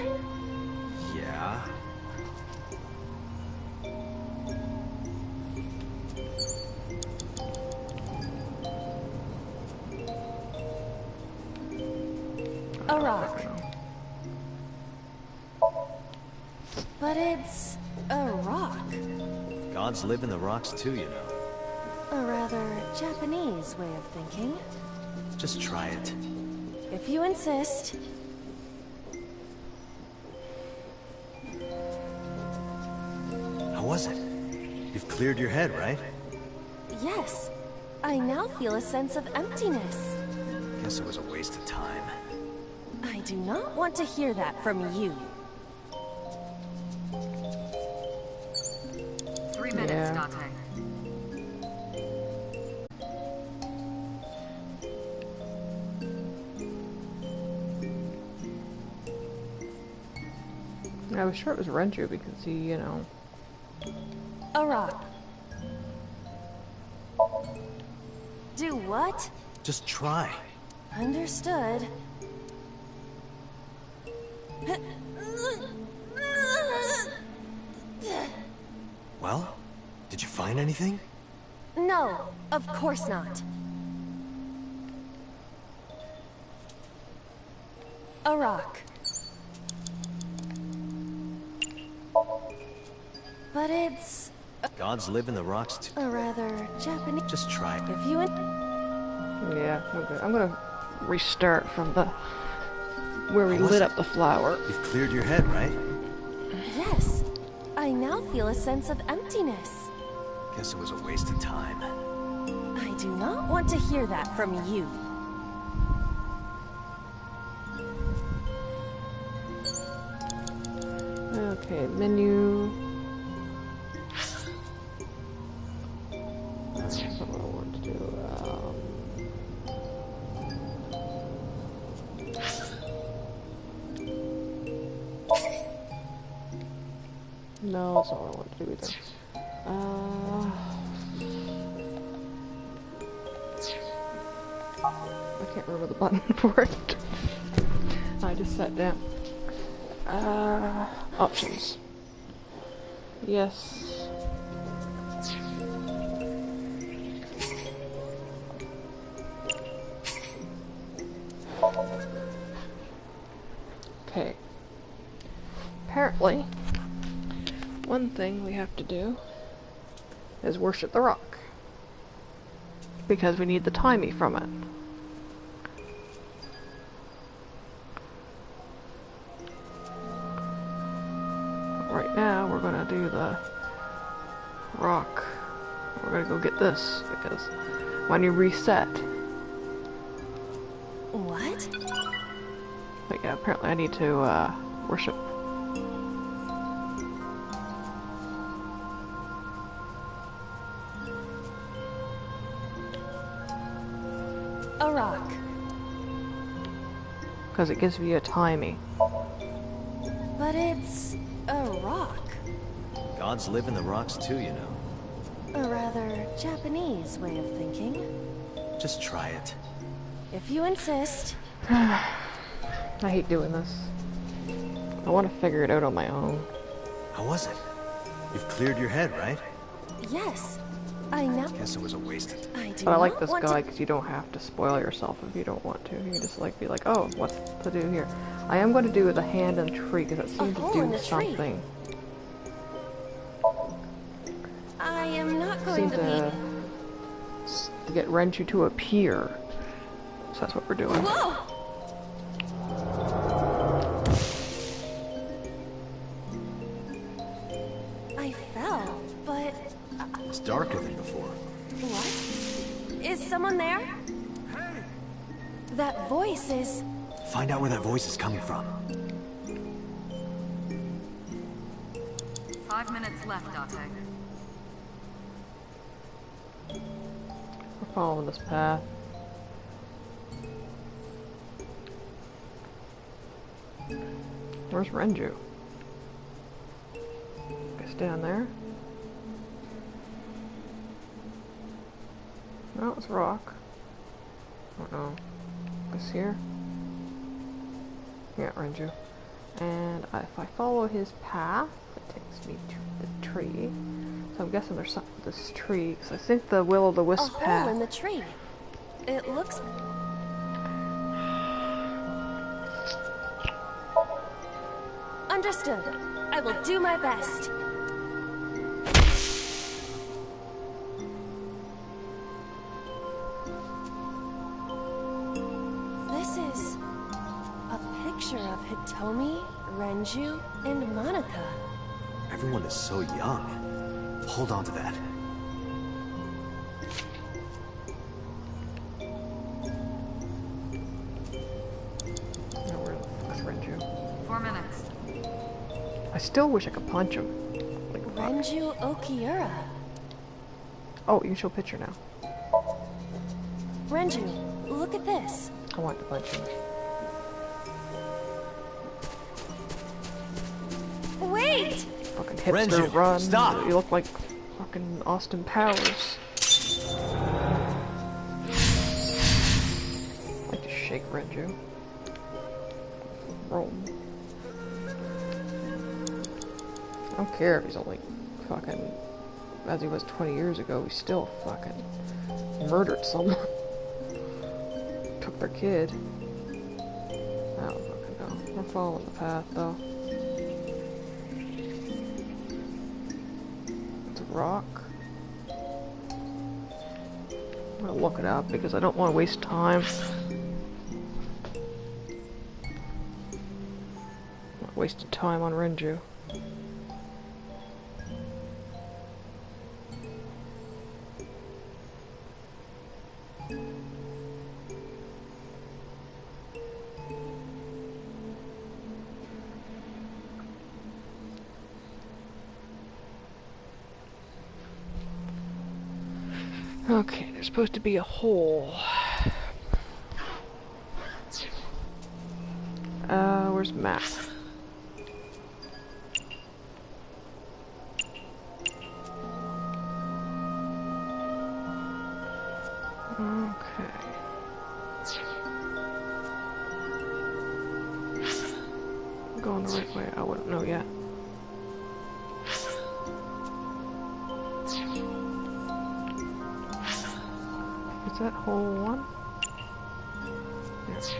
Yeah. A rock. But it's a rock. Gods live in the rocks too, you know. A rather Japanese way of thinking. Just try it. If you insist. How was it? You've cleared your head, right? Yes. I now feel a sense of emptiness. Guess it was a waste of time. I do not want to hear that from you. 3 minutes, Yeah. Dante. I was sure it was Renju because he, you know. A rock. Do what? Just try. Understood. Well, did you find anything? No, of course not. A rock. But it's Gods live in the rocks too. a rather Japanese... Just try it. If you... Yeah, okay. I'm gonna restart from the where we How was lit it? up the flower. You've cleared your head, right? Yes. I now feel a sense of emptiness. Guess it was a waste of time. I do not want to hear that from you. Okay, menu. That's what I want to do. No, that's not what I want to do either. I can't remember the button for it. I just sat down. Options. Yes. Okay. Apparently, one thing we have to do is worship the rock. because we need the timey from it. Right now, we're gonna do the rock. We're gonna go get this because when you reset. What? But yeah, apparently I need to worship. A rock. Because it gives me a timey. But it's a rock. Gods live in the rocks too, you know. A rather Japanese way of thinking. Just try it. If you insist. I hate doing this. I want to figure it out on my own. How was it? You've cleared your head, right? Yes. I know. Guess it was a waste of time. I do But I like not this want guy to... because you don't have to spoil yourself if you don't want to. You can just like be like, oh, what's to do here? I am going to do the hand and tree because it seems to hole in do the tree. something. I am not going Seem to to get Renju to appear. So that's what we're doing. Whoa! I fell, but... It's darker than before. What? Is someone there? Hey! That voice is... Find out where that voice is coming from. 5 minutes left, Ate. We're following this path. Where's Renju? Guess down there. No, it's rock. Oh no. Guess here. Yeah, Renju. And if I follow his path, it takes me to the tree. So I'm guessing there's something with this tree, because I think the will-o'-the-wisp a path. hole in the tree. It looks... Understood. I will do my best. This is a picture of Hitomi, Renju, and Monica. Everyone is so young. Hold on to that. No, where the fuck's Renju? 4 minutes. I still wish I could punch him. Like, fuck. Renju Okiura. Oh, you can show a picture now. Renju, look at this. I want to punch him. Wait! Fucking hipster Renju, run. stop! You look like fucking Austin Powers. I like to shake Renju. Roll. I don't care if he's only fucking, as he was 20 years ago, he still fucking murdered someone. Took their kid. I don't fucking know. We're following the path though. It's a rock. I'm gonna look it up because I don't want to waste time. I'm not wasting time on Renju. Okay, there's supposed to be a hole. Where's the map? Okay. I'm going the right way. I wouldn't know yet. Is that hole one? Yes.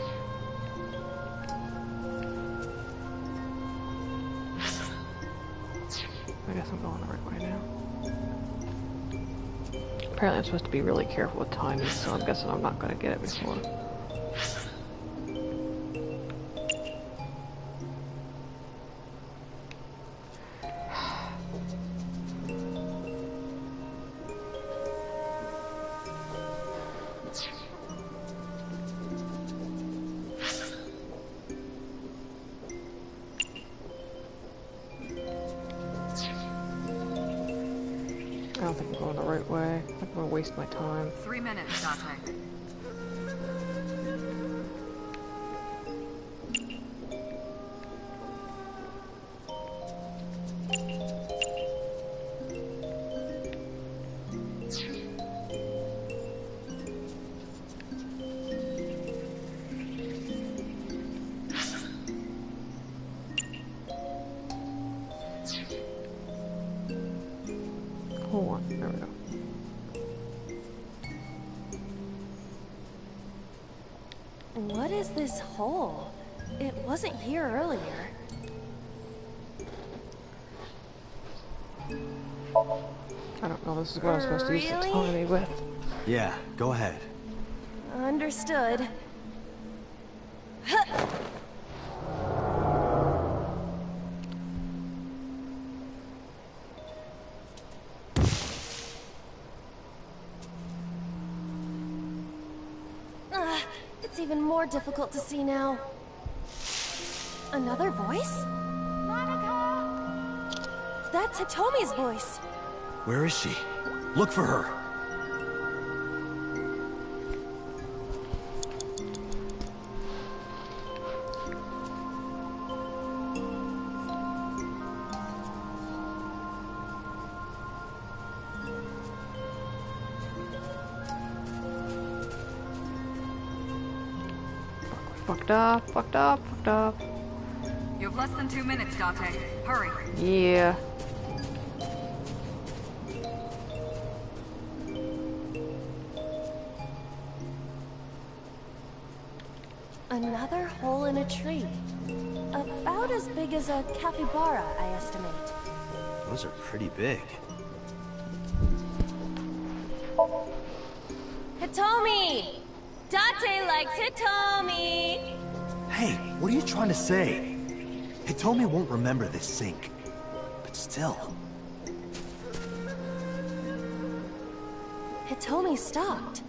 I guess I'm going the right way now. Apparently I'm supposed to be really careful with timing, so I'm guessing I'm not gonna get it before. I don't think I'm going the right way. I'm gonna waste my time. 3 minutes, Dante. Hold on, there we go. What is this hole? It wasn't here earlier. I don't know, this is what I'm supposed to use the Really? timing with. Yeah, go ahead. Understood. It's even more difficult to see now. Another voice? Monica! That's Hitomi's voice. Where is she? Look for her. Fucked up, fucked up, fucked up. You have less than 2 minutes, Dante. Hurry. Yeah. Another hole in a tree. About as big as a capybara, I estimate. Those are pretty big. Hitomi! Dante likes Hitomi! Hey, what are you trying to say? Hitomi won't remember this sink. But still. Hitomi stopped.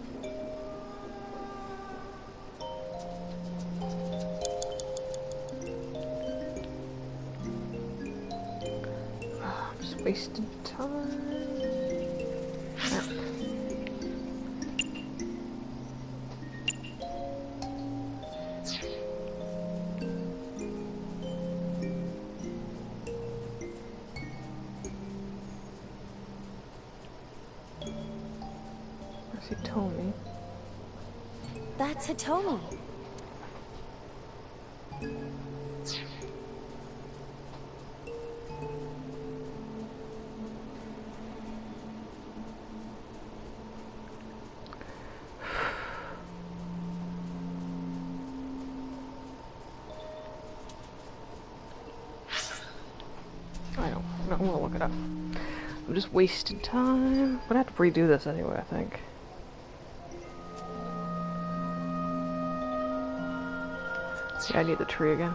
I'm just wasting time. Hitomi. That's Hitomi. I'm gonna look it up. I'm just wasting time. I'm gonna have to redo this anyway, I think. Yeah, I need the tree again.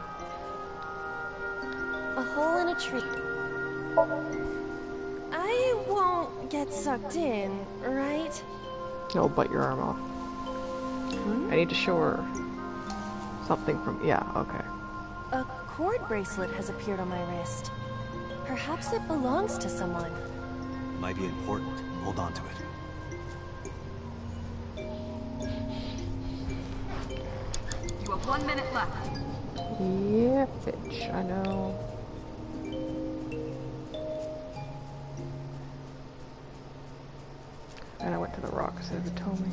A hole in a tree. I won't get sucked in, right? No, bite your arm off. I need to show her something from... Yeah, okay. A cord bracelet has appeared on my wrist. Perhaps it belongs to someone. Might be important. Hold on to it. You have 1 minute left. Yeah, bitch, I know. And I went to the rock instead of Hitomi.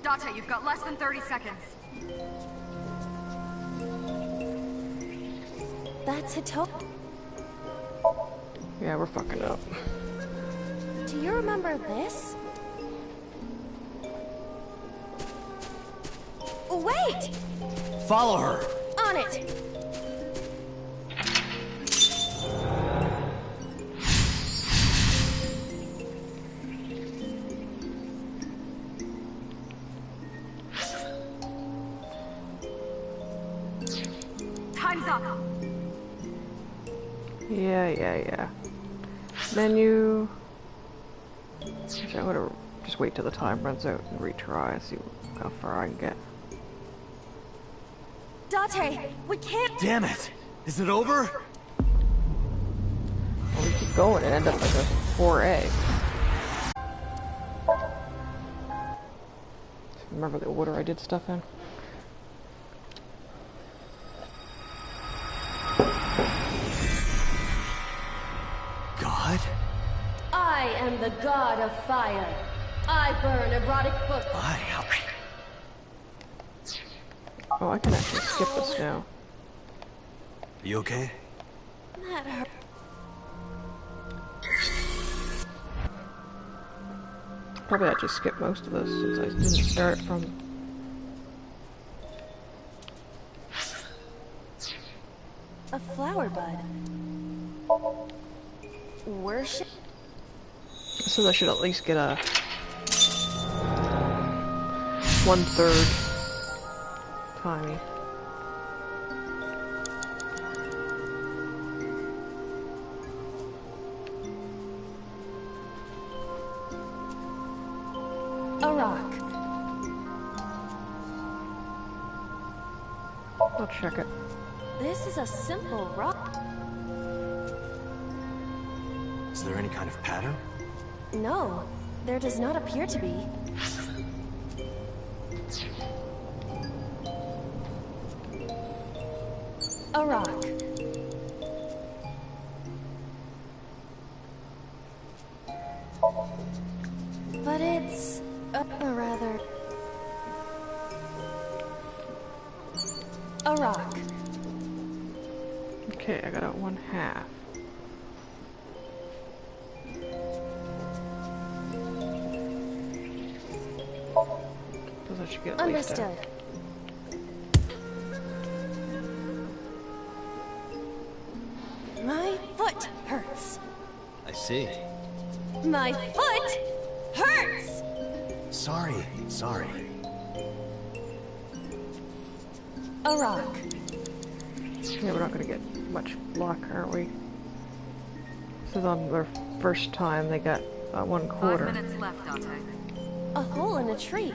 Dante, you've got less than 30 seconds. That's Hitomi. Yeah, we're fucking up. Do you remember this? Wait! Follow her! On it! Time's up. Yeah. Menu. Actually, I'm gonna just wait till the time runs out and retry and see how far I can get. Date, we can't. Damn it! Is it over? Well, we keep going and end up like a 4A. Remember the order I did stuff in? God? I am the god of fire. I burn erotic books. Oh, I can actually skip this now. You okay? That hurt. Probably I just skipped most of this since I didn't start from. A flower bud. Worship. So I should at least get a 1/3 timey. A rock. I'll check it. This is a simple rock. Is there any kind of pattern? No, there does not appear to be. A rock. But it's rather a rock. Okay, I got a 1/2. Because I should get at least Understood. My foot hurts. I see. My foot hurts! Sorry. A rock. Yeah, we're not gonna get much luck, are we? This is on their first time they got 1/4. 5 minutes left, Dante. A hole in a tree.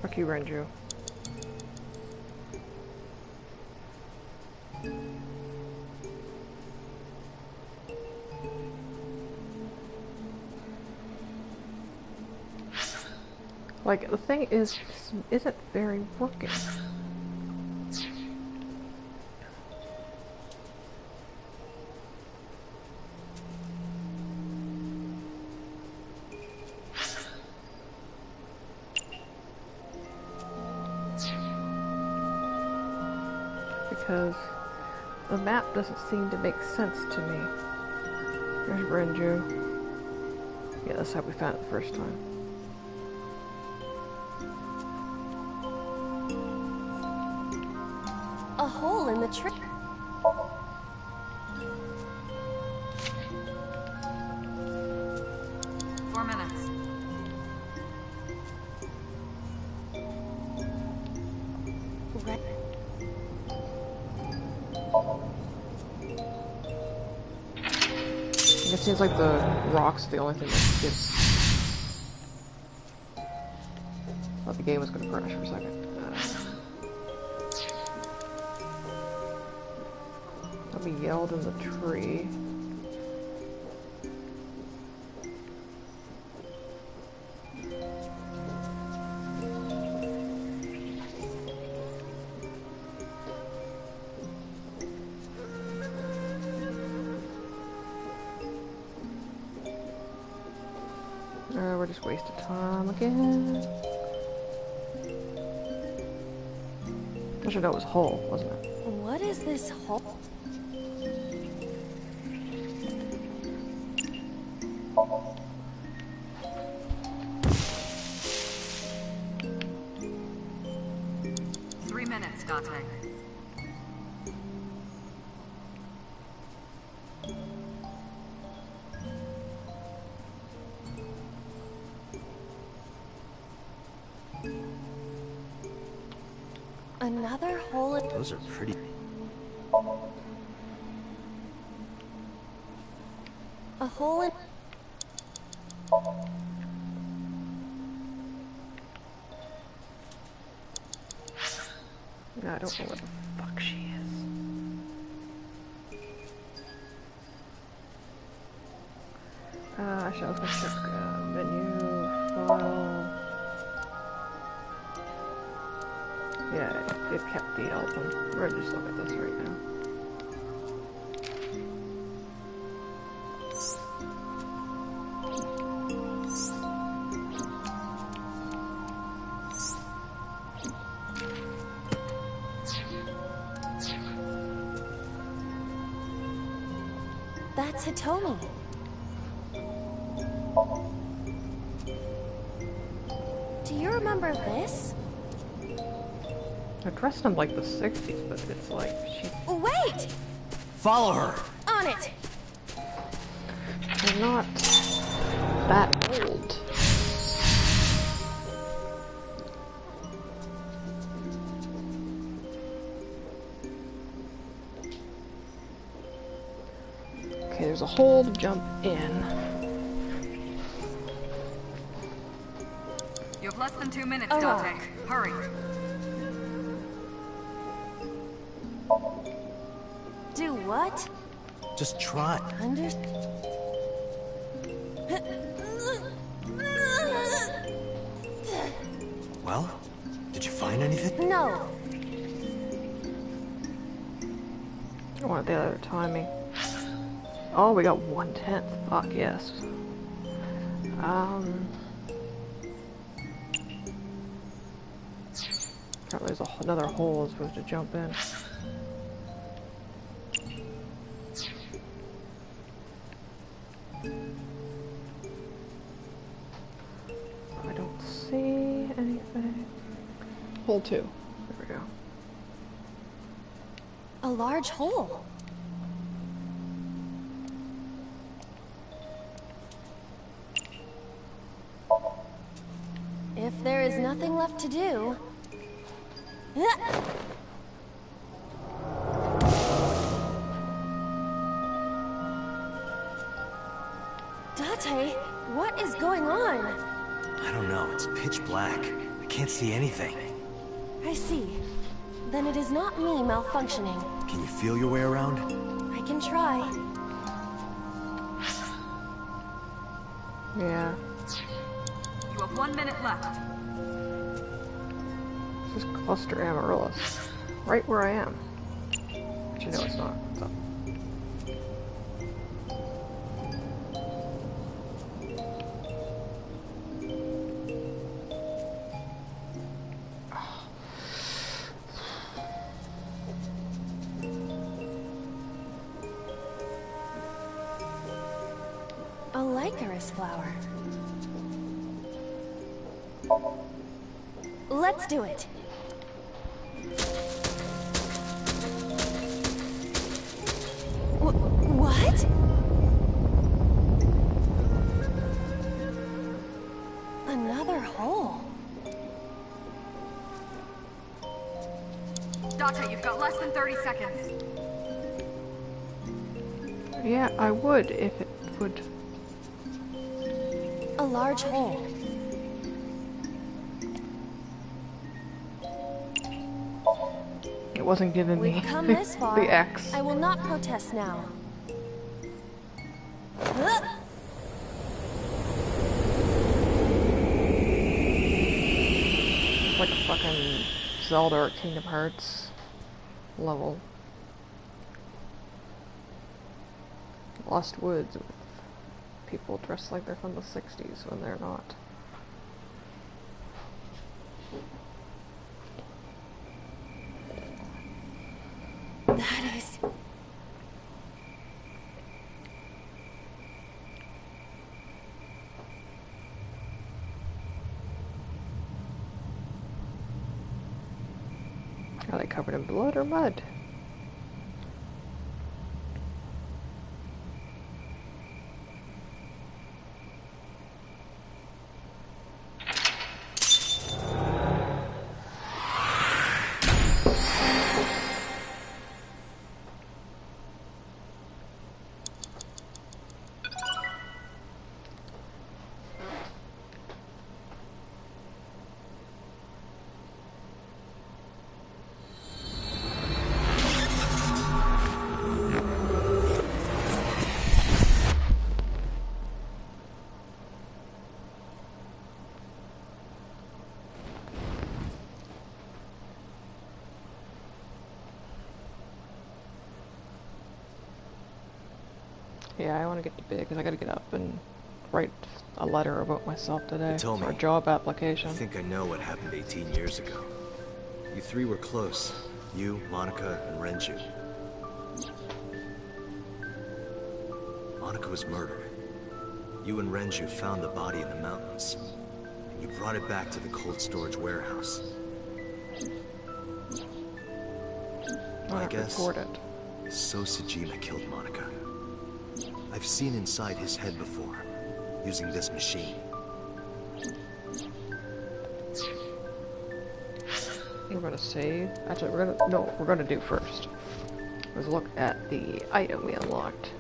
Fuck you, Renju. Like, the thing is, this isn't very working. Because the map doesn't seem to make sense to me. There's Renju. Yeah, that's how we found it the first time. A hole in the tree. 4 minutes. Red. It seems like the rock's the only thing that gives. Thought the game was gonna crash for a second. Let me yelled in the tree. We're just wasting time again. I should know it was whole, wasn't it? What is this hole? Minutes, Date. Another hole in... Those are pretty... A hole in... I don't know what the fuck she is. Actually, I was gonna check menu, file. Yeah, it kept the album. We're just look at this right now. That's Hitomi. Do you remember this? They're dressed in like the 60s, but it's like she... Wait! Follow her! On it! They're not that old. Okay, there's a hole to jump in. You have less than 2 minutes, Oh. Date. Hurry. Do what? Just try. Well, did you find anything? No. I want the other timing. Oh, we got 1/10. Fuck yes. Apparently there's another hole I'm supposed to jump in. I don't see anything. Hole 2. There we go. A large hole. If there is nothing left to do... Date, what is going on? I don't know, it's pitch black. I can't see anything. I see. Then it is not me malfunctioning. Can you feel your way around? I can try. Yeah. You have 1 minute left. This is Cluster Amaryllis. Right where I am. Actually, no, it's not. It's up. A licorice flower. Let's do it. What? Another hole. Date, you've got less than 30 seconds. Yeah, I would if it would. A large hole. It wasn't giving me We've come this far. the X. I will not protest now. It's like a fucking Zelda or Kingdom Hearts level. Lost Woods with people dressed like they're from the 60s when they're not. That is... Are they covered in blood or mud? Yeah, I want to get to bed because I got to get up and write a letter about myself today Tell for a me. job application. I think I know what happened 18 years ago. You three were close. You, Monica, and Renju. Monica was murdered. You and Renju found the body in the mountains. And you brought it back to the cold storage warehouse. My guess is So Sejima killed Monica. I've seen inside his head before, using this machine. We're gonna save. Actually, we're gonna do first. Let's look at the item we unlocked.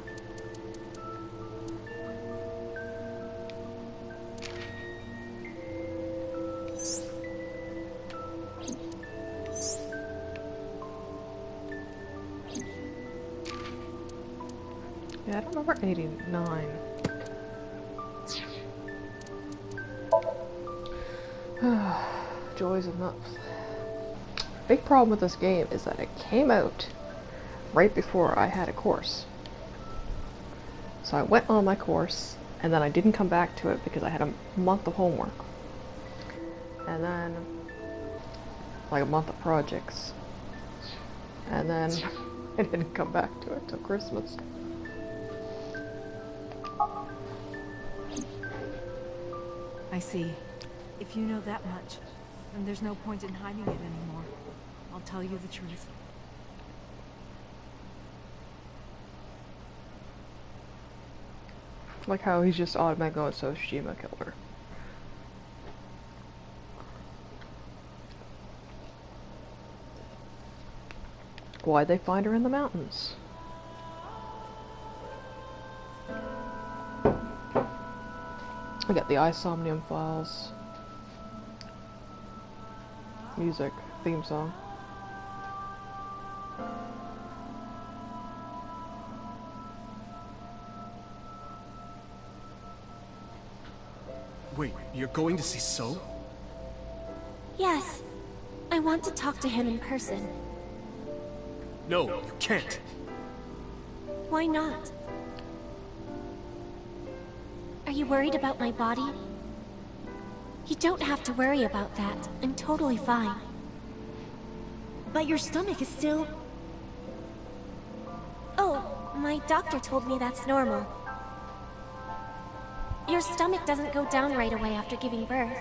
Yeah, I don't remember 89. Joys of nuts. Big problem with this game is that it came out right before I had a course. So I went on my course, and then I didn't come back to it because I had a month of homework. And then, like a month of projects. And then I didn't come back to it till Christmas. I see. If you know that much, then there's no point in hiding it anymore. I'll tell you the truth. Like how he's just automatically going, so Shima killed her. Why'd they find her in the mountains? I got the Somnium Files. Music, theme song. Wait, you're going to see So? Yes. I want to talk to him in person. No, you can't. Why not? Are you worried about my body? You don't have to worry about that. I'm totally fine. But your stomach is still... Oh, my doctor told me that's normal. Your stomach doesn't go down right away after giving birth.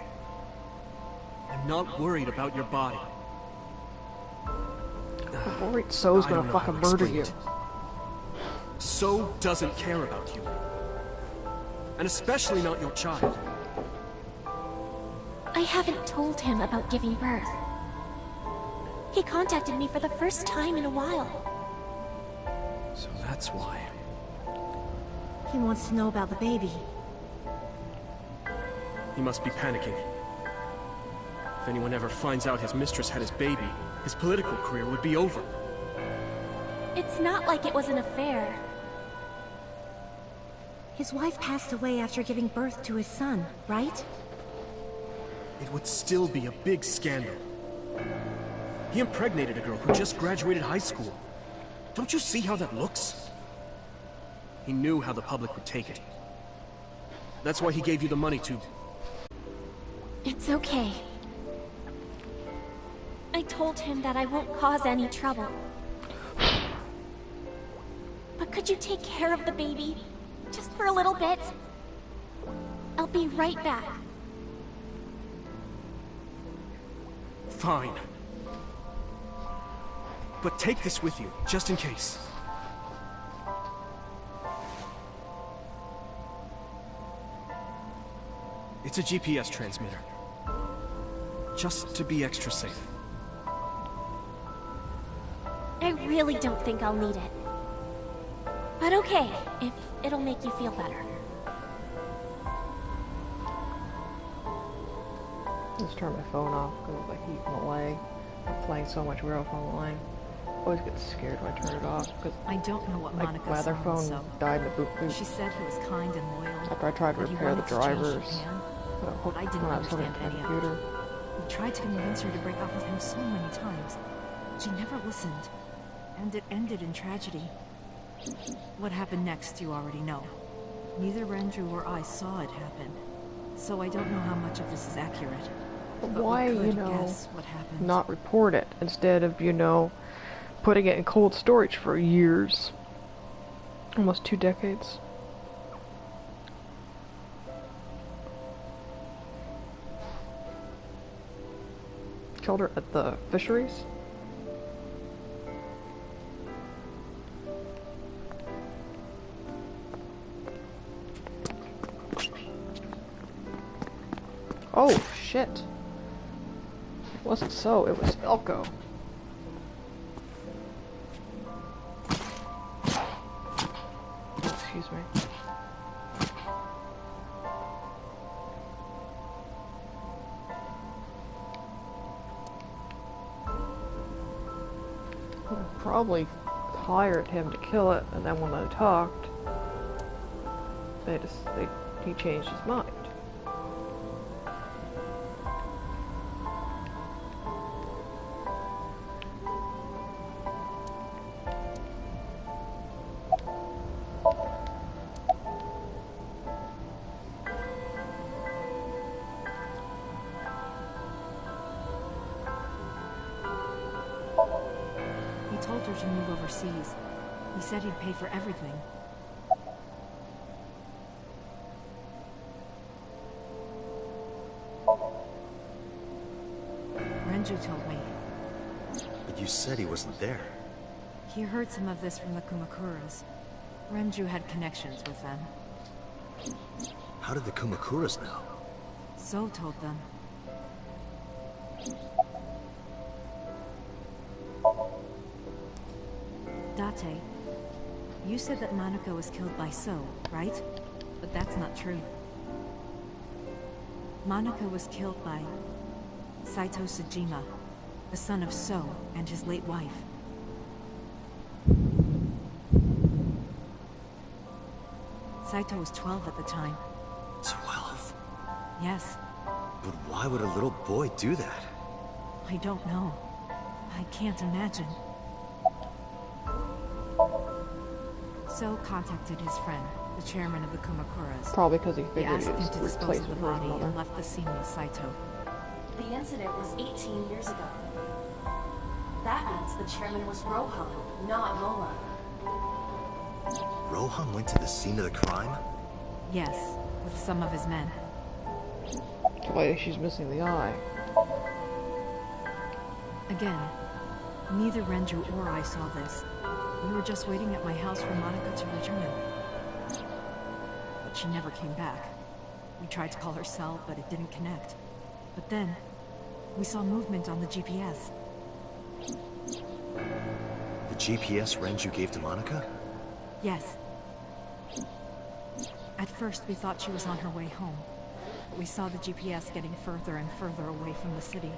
I'm not worried about your body. I'm worried So's gonna fucking murder you. So doesn't care about you. And especially not your child. I haven't told him about giving birth. He contacted me for the first time in a while. So that's why. He wants to know about the baby. He must be panicking. If anyone ever finds out his mistress had his baby, his political career would be over. It's not like it was an affair. His wife passed away after giving birth to his son, right? It would still be a big scandal. He impregnated a girl who just graduated high school. Don't you see how that looks? He knew how the public would take it. That's why he gave you the money to... It's okay. I told him that I won't cause any trouble. But could you take care of the baby? Just for a little bit? I'll be right back. Fine. but take this with you, just in case. It's a GPS transmitter. Just to be extra safe. I really don't think I'll need it. But okay, if it'll make you feel better. Just turn my phone off because of the heat and the lag. I'm playing so much Werewolf Online. I always get scared when I turn it off because I don't know what my Monica other saw, phone so died in the boot loop. she said he was kind and loyal. After I tried to that he repair the wanted to change drivers, Japan, but I didn't when I was hooking understand to the any of it. computer. He tried to convince her to break up with him so many times. She never listened. And it ended in tragedy. What happened next, you already know. Neither Renju or I saw it happen. So I don't know how much of this is accurate. But Why, we could you know, guess what happened. not report it instead of, you know, putting it in cold storage for years? Almost 2 decades. Killed her at the fisheries? Oh, shit. It wasn't so, it was Falco. Excuse me. I probably hired him to kill it, and then when I talked, he changed his mind. He told her to move overseas. He said he'd pay for everything. Renju told me. But you said he wasn't there. He heard some of this from the Kumakuras. Renju had connections with them. How did the Kumakuras know? So told them. Date, you said that Monica was killed by So, right? But that's not true. Monica was killed by Saito Sejima, the son of So and his late wife. Saito was 12 at the time. 12? Yes, But why would a little boy do that? I don't know. I can't imagine. So contacted his friend, the chairman of the Kumakuras. Probably because he He figured asked he him was to the dispose of the replacement for his body mother. and left the scene with Saito. The incident was 18 years ago. That means the chairman was Rohan, not Mola. Rohan went to the scene of the crime? Yes, with some of his men. Why she's missing the eye. Again, neither Renju or I saw this. We were just waiting at my house for Monica to return. But she never came back. We tried to call her cell, but it didn't connect. But then, we saw movement on the GPS. The GPS Renju gave to Monica? Yes. At first, we thought she was on her way home. But we saw the GPS getting further and further away from the city.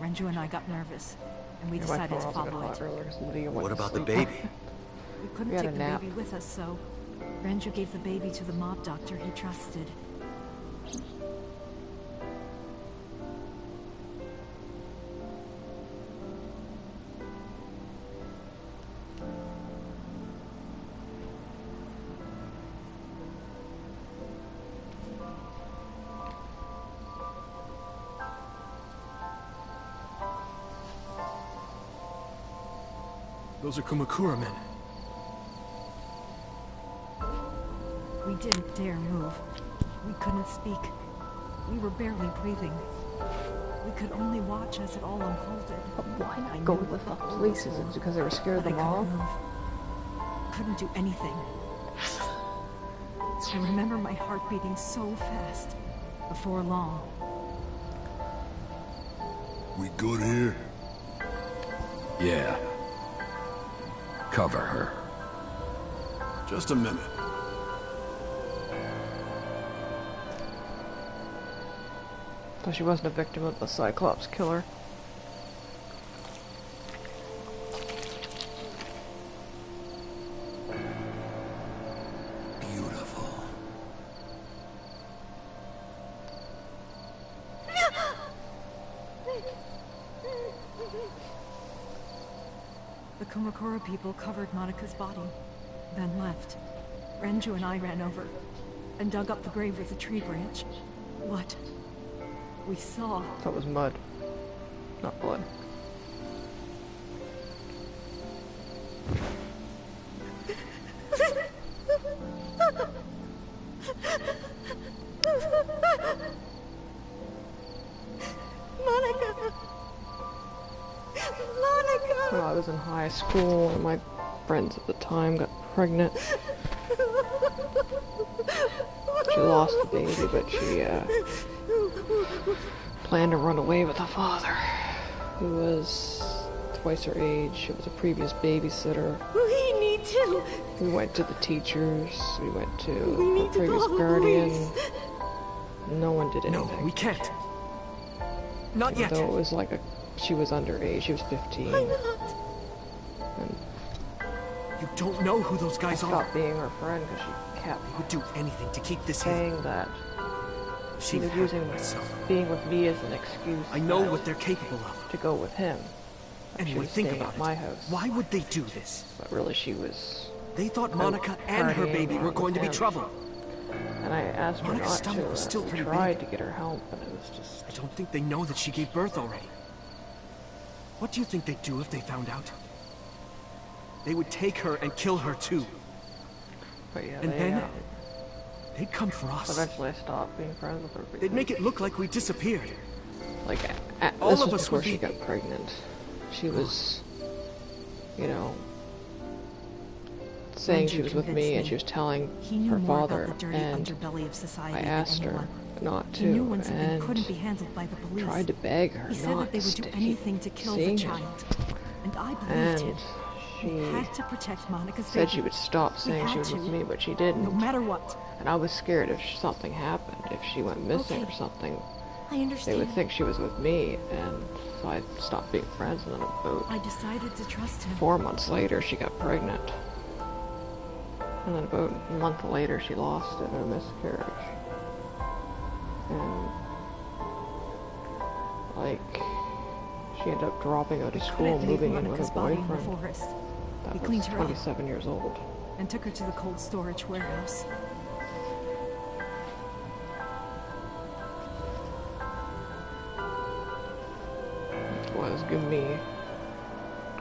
Renju and I got nervous, and we Yeah, my decided to phone also got follow hot it. earlier 'cause Lydia went What to about the sleep. baby? We couldn't We had take a the nap. baby with us, so Renju gave the baby to the mob doctor he trusted. Those are Kumakura men. We didn't dare move. We couldn't speak. We were barely breathing. We could only watch as it all unfolded. But why I not go knew with the what fucking goal police? was Is for, it because they were scared of but the I mob? couldn't move. Couldn't do anything. I remember my heart beating so fast. Before long. We good here? Yeah. Cover her. Just a minute. So she wasn't a victim of the Cyclops killer. Beautiful. The Kumakura people covered Monika's body, then left. Renju and I ran over, and dug up the grave with a tree branch. What we saw... That was mud, not blood. When I was in high school, and my friends at the time got pregnant. She lost the baby, but she planned to run away with the father, who was twice her age. She was a previous babysitter. We need to. We went to the teachers. We went to We the need to previous call the guardian. police. No one did No, anything. we can't. Not Even yet. though it was like she was underage. She was 15. Why not? And You don't know who those I guys are. stopped being her friend because she kept They would do anything to keep this hidden. saying that she She was had using myself. being with me as an excuse. I know what they're capable of. to go with him. She Anyway, was think staying about at it. my house. Why would they do this? But really, she was. They thought Monica and her partying baby were with going to be him. trouble. And I asked her Monica's not to. stomach was And still we pretty tried big. to get her help, but it was just. I don't think they know that she gave birth already. What do you think they'd do if they found out? They would take her and kill her too. But yeah, And they, then they'd come for us. eventually I stopped being friends with her. They'd make it look like we disappeared. Like, All this of was us before would she be- got pregnant. She was, you know, saying she Renju was with me, convinced and me. she was telling He knew her more father, about the dirty and underbelly of society I than asked her anyone. not He knew to, when something and couldn't be handled by the police. tried to beg her He said not that they to would do stay anything to kill the seeing him. child. And I believed And him. she We had to protect Monica's said baby. she would stop saying she had was with to. me, but she didn't. No matter what. And I was scared if something happened, if she went missing Okay. or something, I they understand. would think she was with me, and so I stopped being friends. And then about I decided to trust him. 4 months later, she got pregnant. And then about a month later, she lost it in a miscarriage. And, like, she ended up dropping out of school, Couldn't leave moving in with Monica's her body in the boyfriend. forest. That We was cleaned her up 27 years old. and took her to the cold storage warehouse. Well, it was giving me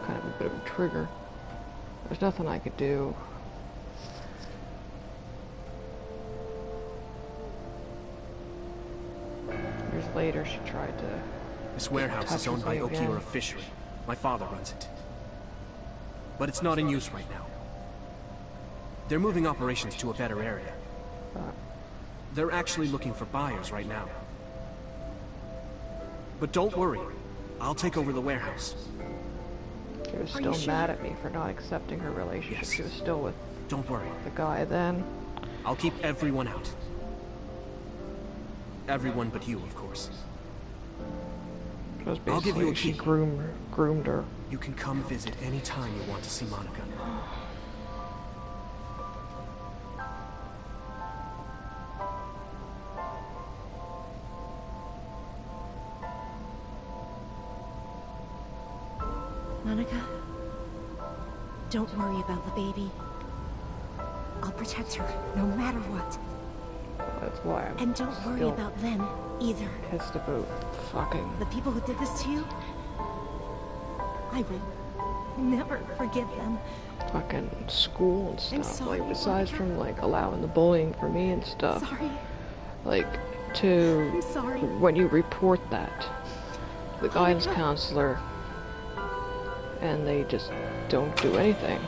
kind of a bit of a trigger. There's nothing I could do. Years later, she tried to. This warehouse touch is owned with by me again. Okiura Fishery. My father runs it. But it's not in use right now. They're moving operations to a better area. They're actually looking for buyers right now. But don't worry. I'll take over the warehouse. She was Are you still sure? mad at me for not accepting her relationship. Yes. She was still with Don't worry. the guy then. I'll keep everyone out. Everyone but you, of course. It was I'll give you a basically she key. groomed her. You can come visit any time you want to see Monica. Monica, don't worry about the baby. I'll protect her, no matter what. That's why I'm And don't worry still about them, either. pissed about fucking. The people who did this to you, I will never forgive them. Fucking school and I'm stuff. sorry, Like, besides Monica. from like allowing the bullying for me and stuff, Sorry. like, to I'm sorry. when you report that, the guidance counselor, and they just don't do anything.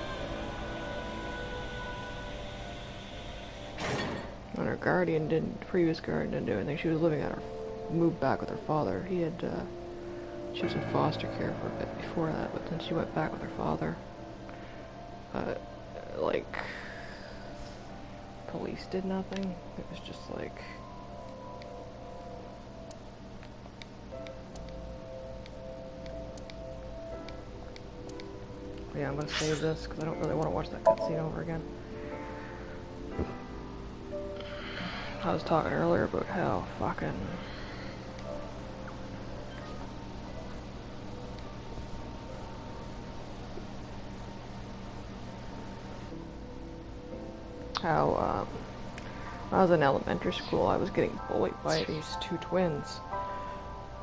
And her guardian didn't, previous guardian didn't do anything. She was living at her, moved back with her father. He had, she was in foster care for a bit before that, but then she went back with her father. Like, police did nothing. It was just like, yeah, I'm gonna save this because I don't really want to watch that cutscene over again. I was talking earlier about how fucking when I was in elementary school, I was getting bullied by these two twins.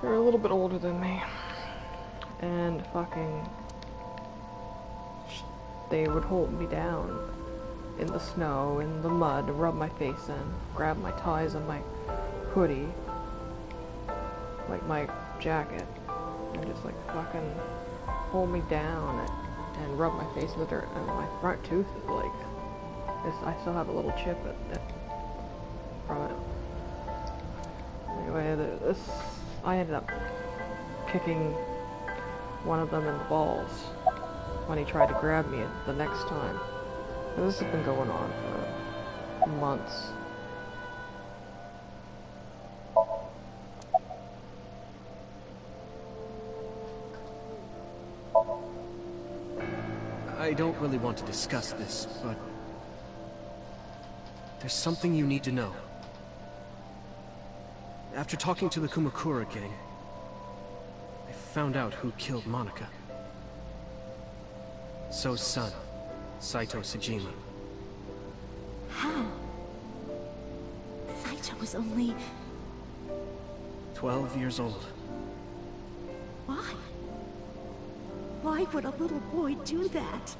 They were a little bit older than me, and fucking they would hold me down in the snow, in the mud, rub my face in, grab my ties on my hoodie, like my jacket, and just like fucking hold me down and rub my face in the dirt. And my front tooth is like, I still have a little chip from it. Anyway, I ended up kicking one of them in the balls when he tried to grab me the next time. And this has been going on for months. I don't really want to discuss this, but there's something you need to know. After talking to the Kumakura gang, I found out who killed Monica. So's son, Saito Sejima. How? Saito was only... 12 years old. Why? Why would a little boy do that?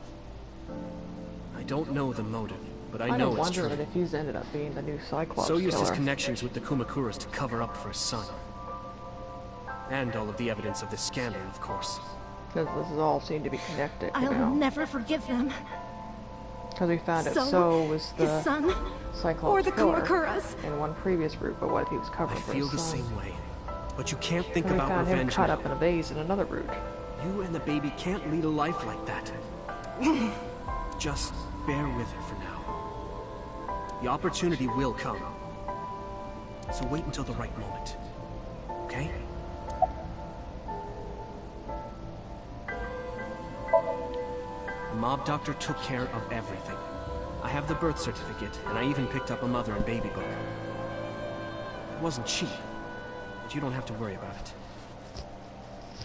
I don't know the motive, but I know don't it's wonder true. if he's ended up being the new Cyclops So used his killer. connections with the Kumakuras to cover up for his son. And all of the evidence of this scandal, of course. Because this has all seemed to be connected, you I'll know. never forgive them. Because we found out So, So was the his son, Cyclops or the killer Kumakuras. in one previous route, but what if he was I covering for feel his the son? same way. But you can't think And we about found him revenge cut now. up in a vase in another route. You and the baby can't lead a life like that. Just bear with it for now. The opportunity will come. So wait until the right moment. Okay? The mob doctor took care of everything. I have the birth certificate, and I even picked up a mother and baby book. It wasn't cheap, but you don't have to worry about it.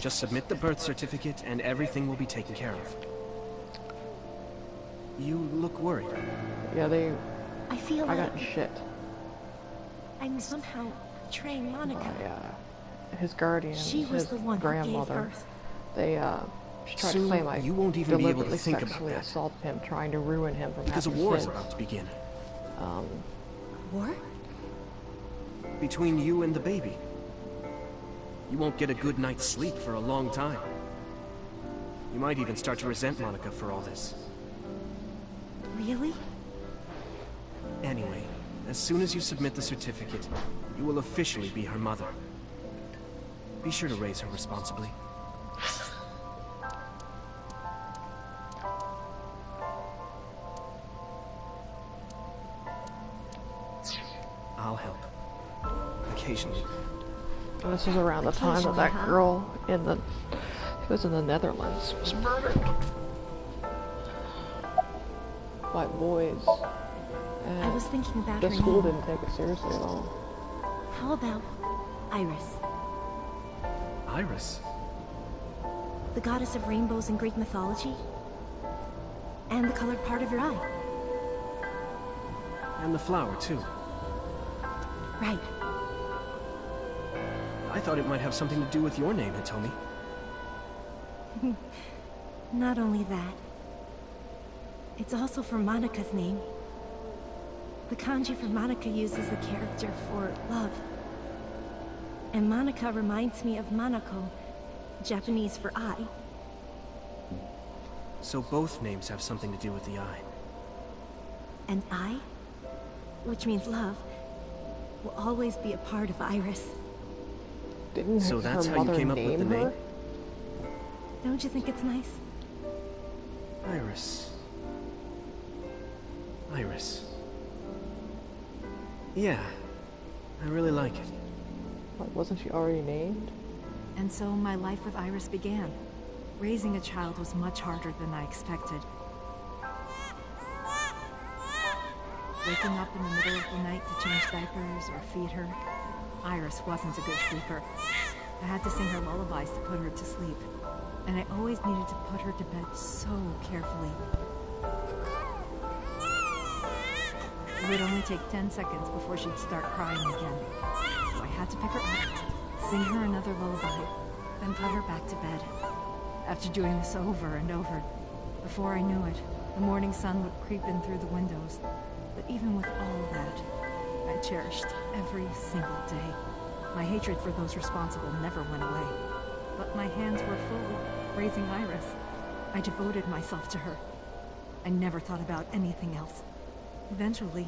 Just submit the birth certificate, and everything will be taken care of. You look worried. Yeah, I feel I like got shit I'm somehow betraying Monica. by his guardian, She was his the one who gave grandmother. birth. They she tried to Soon, claim I you won't even be able to deliberately think about sexually that. assaulted him, trying to ruin him from Because a having war is kids. about to begin. War? Between you and the baby. You won't get a good night's sleep for a long time. You might even start to resent Monica for all this. Really? Anyway, as soon as you submit the certificate, you will officially be her mother. Be sure to raise her responsibly. I'll help. Occasionally. And this was around the time that that girl in the, who was in the Netherlands, was murdered by boys. And I was thinking about the her school name. didn't take it seriously at all. How about Iris? Iris? The goddess of rainbows in Greek mythology? And the colored part of your eye. And the flower, too. Right. I thought it might have something to do with your name, Hitomi. Not only that. It's also for Monica's name. The kanji for Monica uses the character for love. And Monica reminds me of Manako, Japanese for eye. So both names have something to do with the eye. And I, which means love, will always be a part of Iris. Didn't So that's her how you mother came up with the name her? name? Don't you think it's nice? Iris. Iris. Yeah, I really like it. What, wasn't she already named? And so my life with Iris began. Raising a child was much harder than I expected. Waking up in the middle of the night to change diapers or feed her. Iris wasn't a good sleeper. I had to sing her lullabies to put her to sleep. And I always needed to put her to bed so carefully. It would only take 10 seconds before she'd start crying again. So I had to pick her up, sing her another lullaby, then put her back to bed. After doing this over and over, before I knew it, the morning sun would creep in through the windows. But even with all of that, I cherished every single day. My hatred for those responsible never went away. But my hands were full raising Iris. I devoted myself to her. I never thought about anything else. Eventually,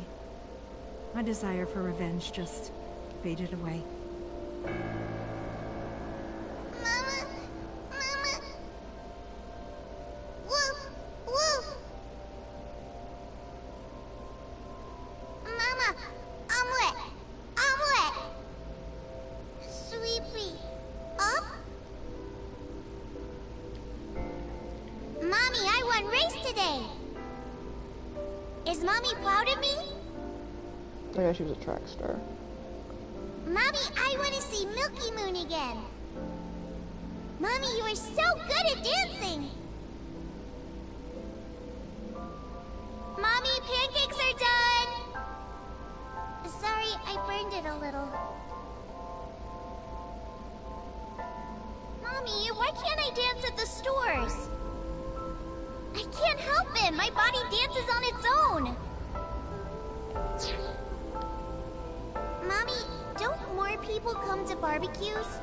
my desire for revenge just faded away. Mama! Mama! Wolf! Wolf! Mama! Omelette! Omelette! Sweetie! Up? Mommy, I won race today! Is Mommy proud of me? Oh yeah, she was a track star. Mommy, I want to see Milky Moon again. Mommy, you are so good at dancing. Mommy, pancakes are done. Sorry, I burned it a little. Mommy, why can't I dance at the stores? I can't help it. My body dances on its own. Mommy, don't more people come to barbecues?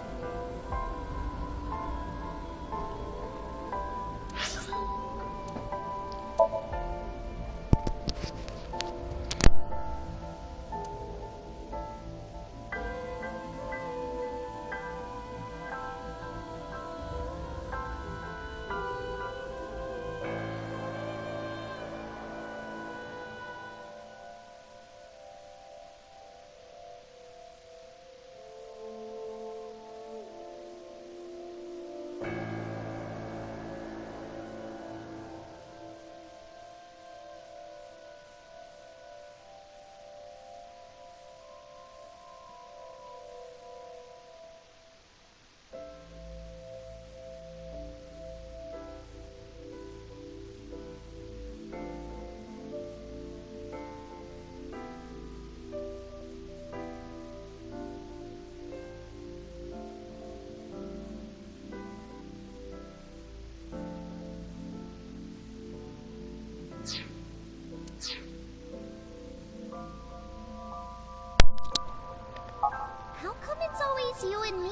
How come it's always you and me?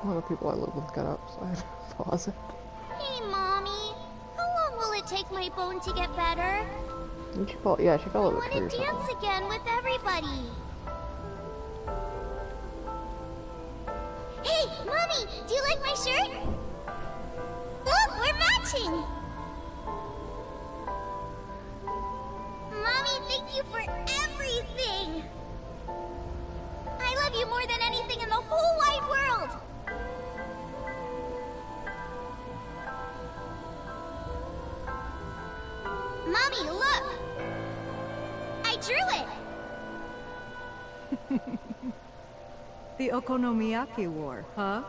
One of the people I live with got up, so I had to pause it. Hey, Mommy. How long will it take my bone to get better? And she fell, yeah, she fell I over want tree to or something. dance again with everybody. Hey, Mommy, do you like my shirt? Look, we're matching. Mommy, thank you for everything. I love you more than anything in the whole wide world. Mommy, look. I drew it. The Okonomiyaki War, huh?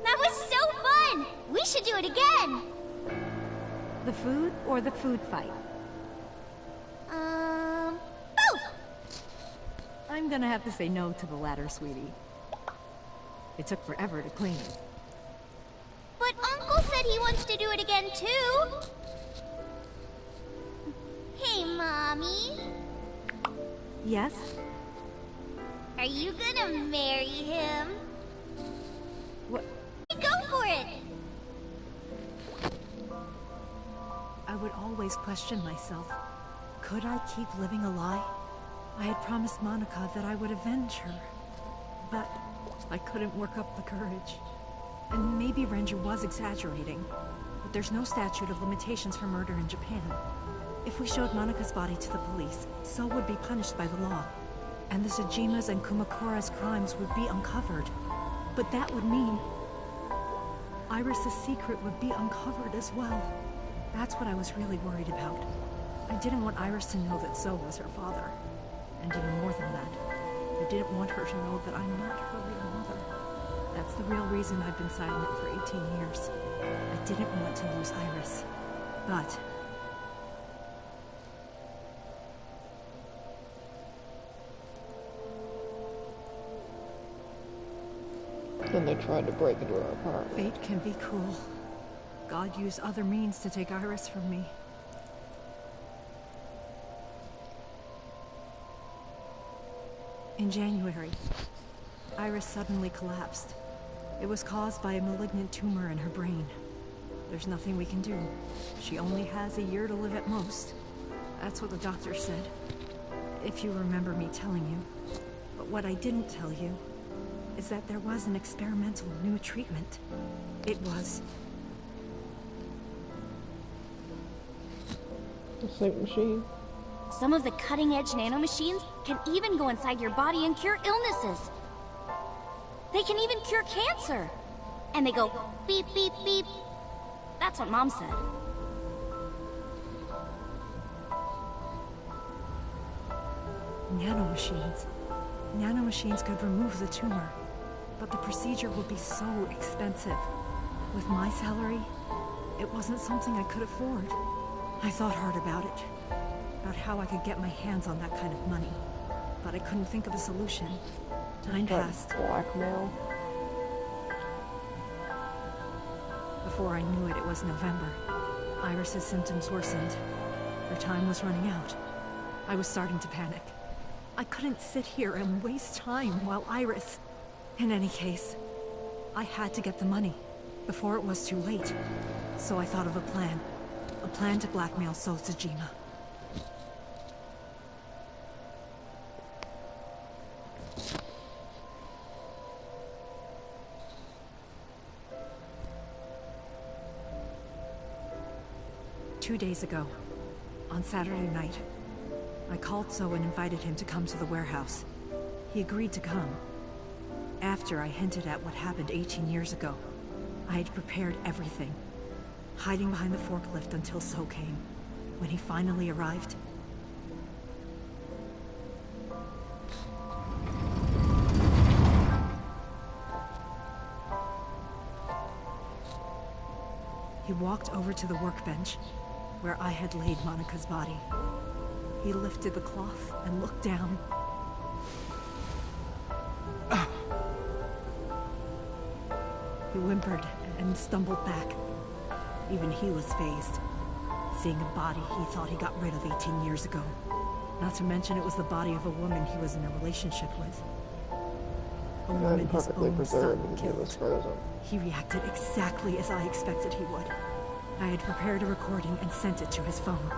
That was so fun. We should do it again. The food or the food fight? Both. I'm gonna have to say no to the latter, sweetie. It took forever to clean. But Uncle said he wants to do it again too. Hey, Mommy. Yes? Are you gonna marry him? What? Go for it! I would always question myself. Could I keep living a lie? I had promised Monica that I would avenge her. But I couldn't work up the courage. And maybe Renju was exaggerating. But there's no statute of limitations for murder in Japan. If we showed Monica's body to the police, so would be punished by the law. And the Tsujima's and Kumakura's crimes would be uncovered. But that would mean Iris's secret would be uncovered as well. That's what I was really worried about. I didn't want Iris to know that So was her father. And even more than that, I didn't want her to know that I'm not her real mother. That's the real reason I've been silent for 18 years. I didn't want to lose Iris. But then they tried to break into her apartment. fate can be cruel. God used other means to take Iris from me. In January, Iris suddenly collapsed. It was caused by a malignant tumor in her brain. There's nothing we can do. She only has a year to live at most. That's what the doctor said. If you remember me telling you. But what I didn't tell you is that there was an experimental new treatment. It was The sync machine. Some of the cutting-edge nanomachines can even go inside your body and cure illnesses. They can even cure cancer. And they go beep, beep, beep. That's what Mom said. nanomachines. Nanomachines could remove the tumor, but the procedure would be so expensive. With my salary, it wasn't something I could afford. I thought hard about it, about how I could get my hands on that kind of money, but I couldn't think of a solution. Time passed. Blackmail. Before I knew it, it was November. Iris's symptoms worsened. Her time was running out. I was starting to panic. I couldn't sit here and waste time while Iris... In any case, I had to get the money before it was too late. So I thought of a plan. A plan to blackmail So Tsujima. Two days ago, on Saturday night, I called So and invited him to come to the warehouse. He agreed to come. After I hinted at what happened 18 years ago, I had prepared everything, hiding behind the forklift until So came. When he finally arrived, he walked over to the workbench where I had laid Monica's body. He lifted the cloth and looked down. He whimpered and stumbled back. Even he was fazed, seeing a body he thought he got rid of 18 years ago. Not to mention it was the body of a woman he was in a relationship with. A woman his own son killed. He reacted exactly as I expected he would. I had prepared a recording and sent it to his phone.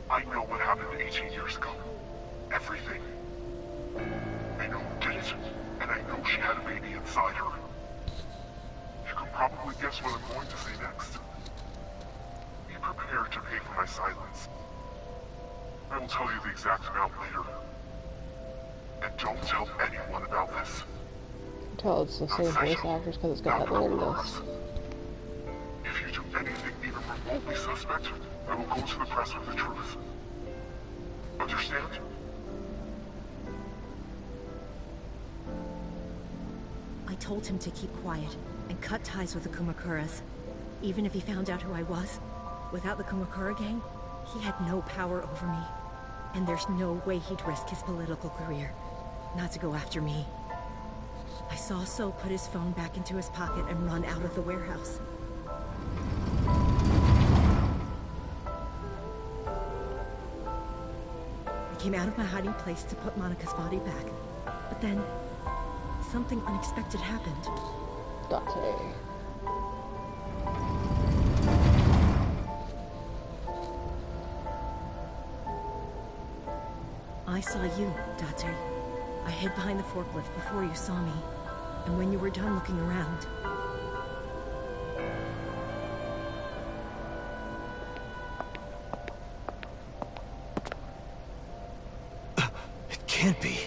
I know what happened 18 years ago. Everything. I know who did it, and I know she had a baby inside her. You can probably guess what I'm going to say next. Be prepared to pay for my silence. I will tell you the exact amount later. And don't tell anyone about this. Tell it's the same voice actors because it's got that little list. If you do anything even remotely suspect, I will go to the press with the truth. Understand? I told him to keep quiet and cut ties with the Kumakuras. Even if he found out who I was, without the Kumakura gang, he had no power over me. And there's no way he'd risk his political career, not to go after me. I saw So put his phone back into his pocket and run out of the warehouse. I came out of my hiding place to put Monica's body back. But then, something unexpected happened. Date. I saw you, Date. I hid behind the forklift before you saw me. And when you were done looking around... It can't be.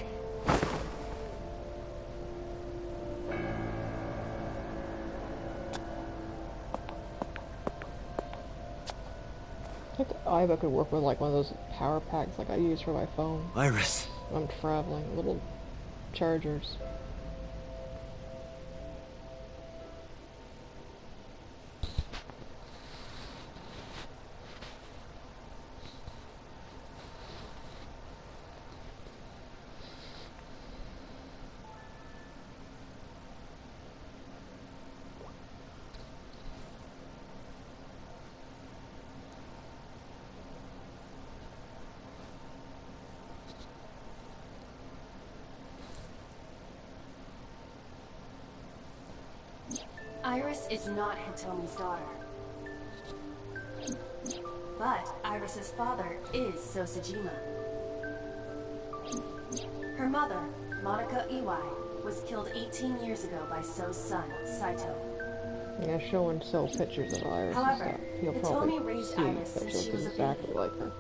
I think Iva could work with like one of those power packs like I use for my phone. Iris. When I'm traveling, little chargers. Iris is not Hitomi's daughter. But Iris's father is Sosajima. Her mother, Monica Iwai, was killed 18 years ago by So's son, Saito. Yeah, showing So pictures of Iris However, and stuff. He'll Hitomi probably raised see Iris that since she'll she be was a exactly baby. like her.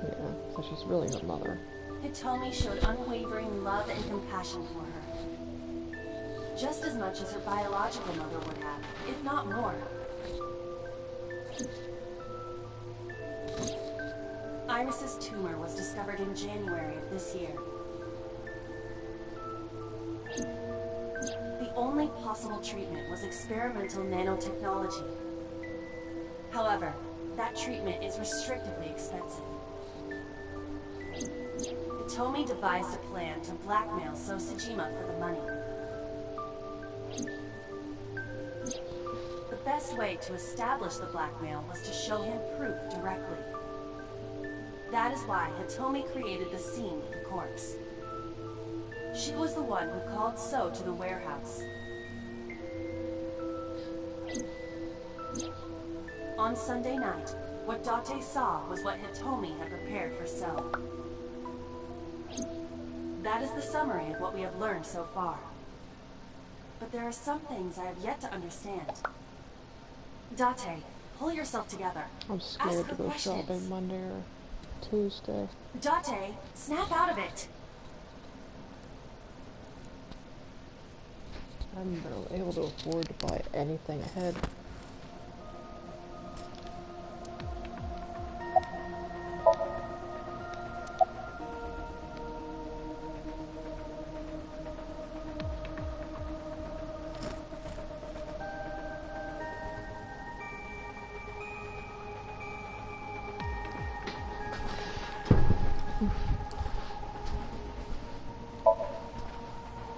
Yeah, so she's really her mother. Hitomi showed unwavering love and compassion for her. Just as much as her biological mother would have, if not more. Iris's tumor was discovered in January of this year. The only possible treatment was experimental nanotechnology. However, that treatment is restrictively expensive. Hitomi devised a plan to blackmail Sosajima for the money. The best way to establish the blackmail was to show him proof directly. That is why Hitomi created the scene with the corpse. She was the one who called So to the warehouse. On Sunday night, what Date saw was what Hitomi had prepared for So. That is the summary of what we have learned so far. But there are some things I have yet to understand. Date, pull yourself together. I'm scared to go shopping Monday or Tuesday. Date, snap out of it. I haven't been able to afford to buy anything ahead.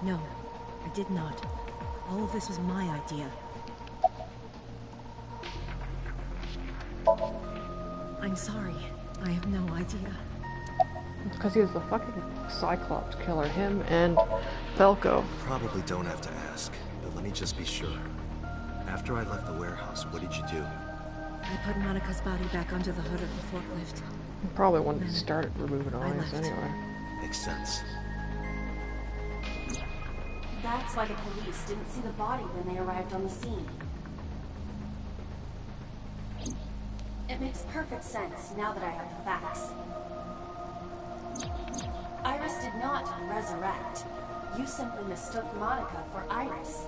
No, I did not. All of this was my idea. I'm sorry. I have no idea. It's because he was the fucking Cyclops killer, him and Falco. Probably don't have to ask, but let me just be sure. After I left the warehouse, what did you do? I put Monica's body back onto the hood of the forklift. He probably when he started removing eyes left. anyway. Makes sense. That's why the police didn't see the body when they arrived on the scene. It makes perfect sense now that I have the facts. Iris did not resurrect. You simply mistook Monica for Iris.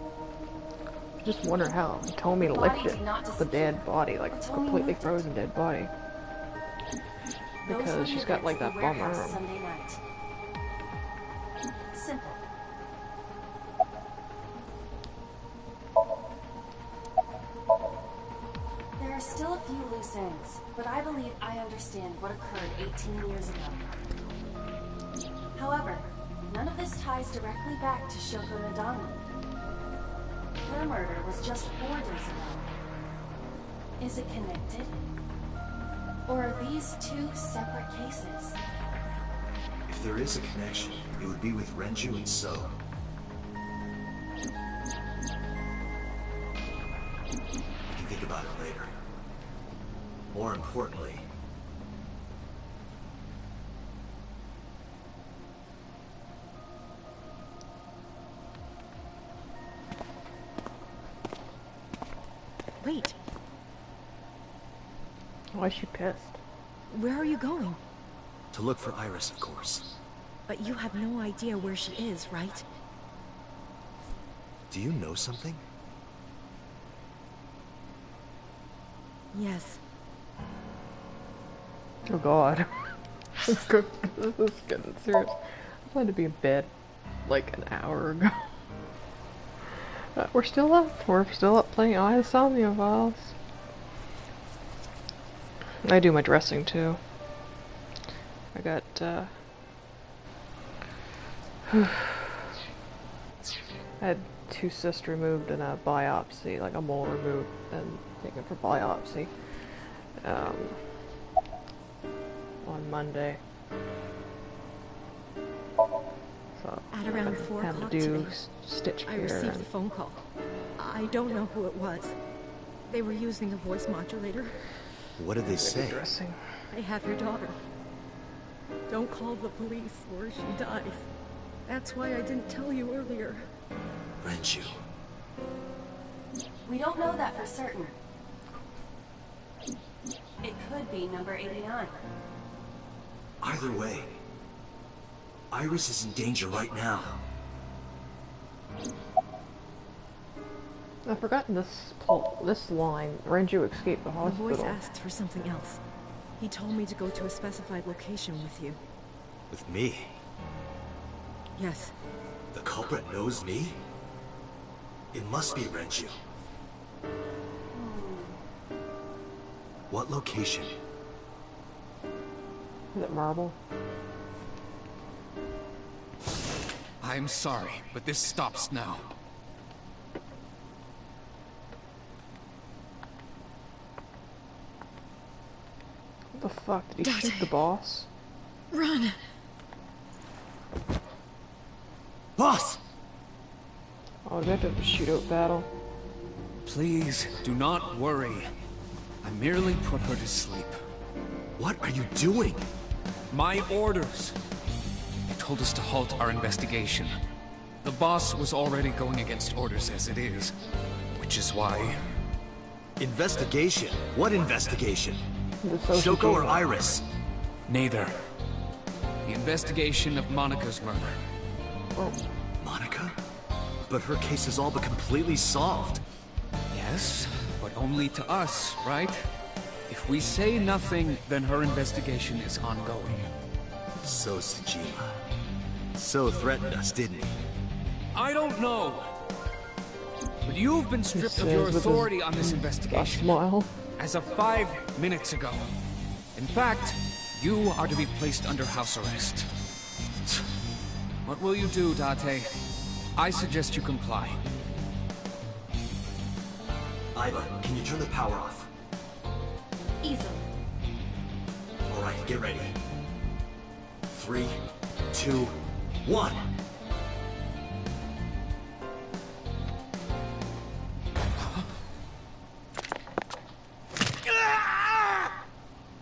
Just wonder how Hitomi lifted the dead body, like completely frozen dead body. Because she's got like that bum arm. Sunday night. Simple. There are still a few loose ends, but I believe I understand what occurred 18 years ago. However, none None of this ties directly back to Shoko Nadami. Her murder was just 4 days ago. Is it connected? Or are these 2 separate cases? If there is a connection, it would be with Renju and So. I can think about it later. More importantly... Wait, Why is she pissed? where are you going? To look for Iris, of course. But you have no idea where she is, right? Do you know something? Yes. Oh god. This is getting serious. I planned to be in bed like an hour ago. We're still up. We're still up playing Somnium Files. I do my dressing too. I got I had 2 cysts removed and a biopsy, like a mole removed and taken for biopsy on Monday. So At around 4 had to o'clock do today, stitch I care received a and phone call. I don't know who it was. They were using a voice modulator. What did they say? dressing. I have your daughter. Don't call the police or she dies. That's why I didn't tell you earlier. Renju. We don't know that for certain. It could be number 89. Either way, Iris is in danger right now. I've forgotten this line. Renju escaped the The hospital. voice asked for something else. He told me to go to a specified location with you. With me? Yes. The culprit knows me? It must be Renju. What location? Is it marble? I'm sorry, but this stops now. What the fuck? Did he shoot the boss? Run! Boss! Oh, do we have to have a shootout battle? Please, do not worry. I merely put her to sleep. What are you doing? My orders. They told us to halt our investigation. The boss was already going against orders as it is, which is why... Investigation? What investigation? The social Shoko or game. Iris? Neither. The investigation of Monica's murder. Oh, Monica? But her case is all but completely solved. Yes, but only to us, right? If we say nothing, then her investigation is ongoing. So Tsujima. So threatened us, didn't he? I don't know. But you've been stripped of says your with his authority on this a investigation. smile. As of 5 minutes ago. In fact, you are to be placed under house arrest. What will you do, Date? I suggest you comply. Iva, can you turn the power off? Easily. Alright, get ready. 3, 2, 1.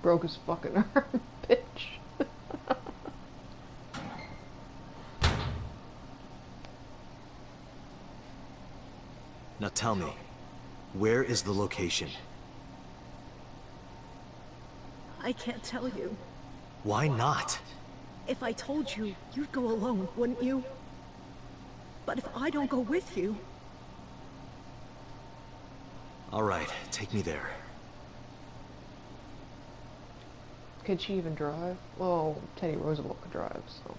Broke his fucking arm, bitch. Now tell me, where is the location? I can't tell you. Why not? If I told you, you'd go alone, wouldn't you? But if I don't go with you... Alright, take me there. Could she even drive? Well, Teddy Roosevelt could drive, so.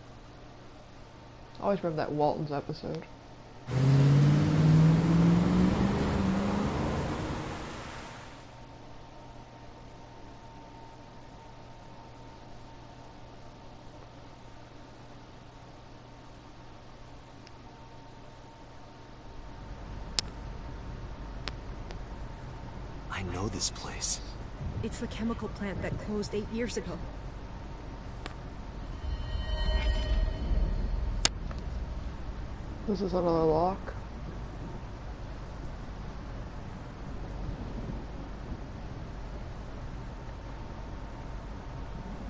I always remember that Walton's episode. I know this place. It's the chemical plant that closed 8 years ago. This is another lock.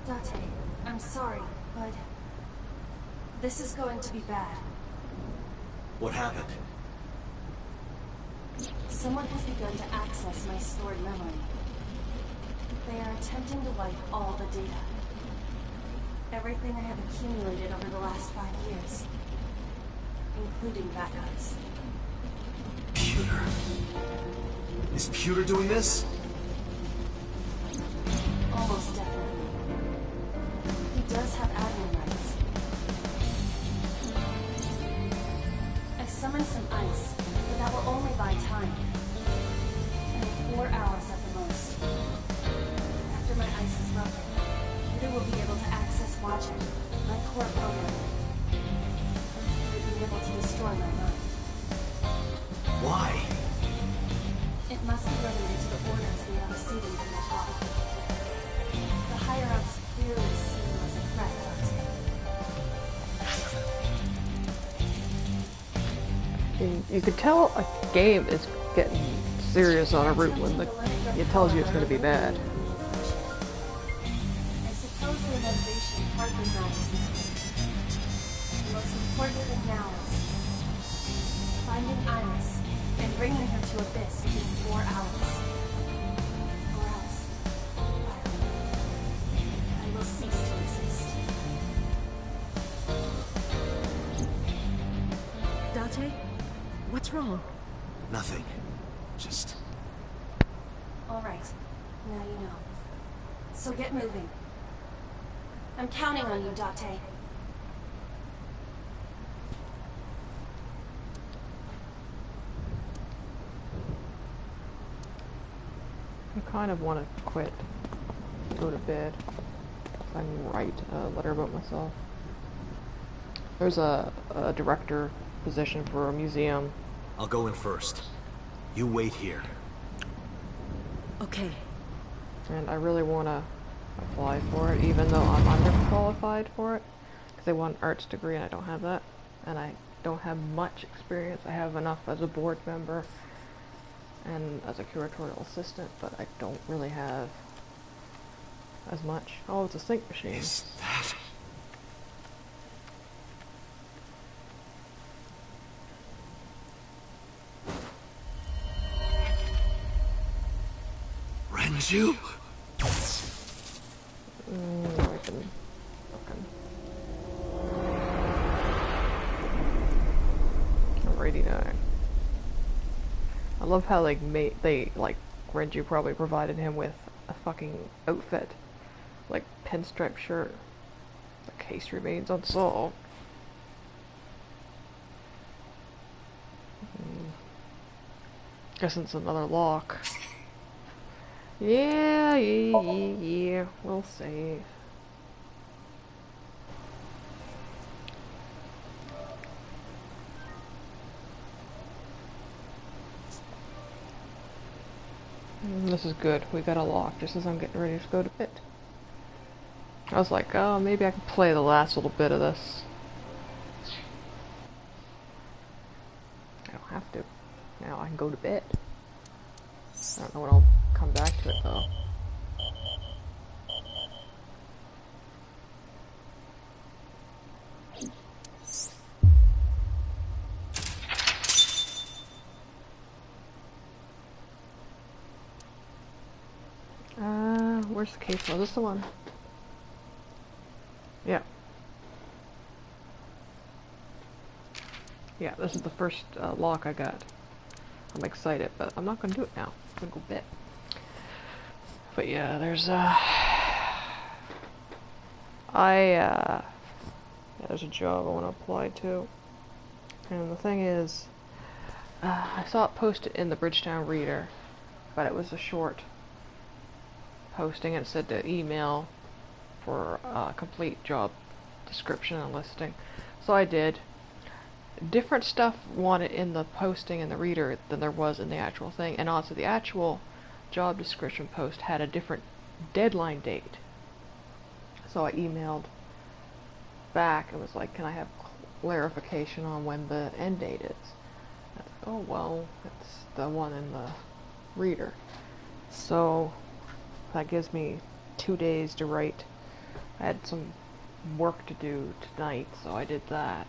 Date, I'm sorry, but this is going to be bad. What happened? Someone has begun to access my stored memory. They are attempting to wipe all the data. Everything I have accumulated over the last 5 years. Including backups. Pewter. Is Pewter doing this? Almost definitely. He does have admin rights. I summoned some ice, but that will only buy time. And 4 hours at the most. After my ice is broken, Peter will be able to access Watcher, my core program. He will be able to destroy my mind. Why? It must be related to the orders they are receiving from the top. The higher-ups clearly see you as a threat, You could tell a game is getting serious on a route when it tells you it's going to be bad. I suppose their motivation hardly matters to me. The most important thing now is finding Iris and bringing her to Abyss within 4 hours. Or else, I will cease to exist. Date? What's wrong? Nothing. Just... All right, now you know. So get moving. I'm counting on you, Date. I kind of want to quit. Go to bed. So I can write a letter about myself. There's a director position for a museum. I'll go in first. You wait here. Okay. And I really want to apply for it, even though I'm underqualified for it. Because they want an arts degree and I don't have that. And I don't have much experience. I have enough as a board member and as a curatorial assistant, but I don't really have as much. Oh, it's a sync machine. Is that... Renju? I can... Okay. Alrighty now. I love how like Renju probably provided him with a fucking outfit, like pinstripe shirt. The case remains unsolved. Guess it's another lock. Yeah, we'll save. This is good. We got a lock just as I'm getting ready to go to bed. I was like, oh, maybe I can play the last little bit of this. I don't have to. Now I can go to bed. I don't know when I'll come back to it though. Where's the case? Oh, this is the one. Yeah. Yeah, this is the first lock I got. I'm excited, but I'm not gonna do it now. I'm gonna go bed. But yeah, there's there's a job I want to apply to, and the thing is, I saw it posted in the Bridgetown Reader, but it was a short posting and it said to email for a complete job description and listing. So I did. Different stuff wanted in the posting in the Reader than there was in the actual thing, and also the actual job description post had a different deadline date. So I emailed back and was like, can I have clarification on when the end date is? I was like, oh well, it's the one in the reader. So that gives me 2 days to write. I had some work to do tonight, so I did that.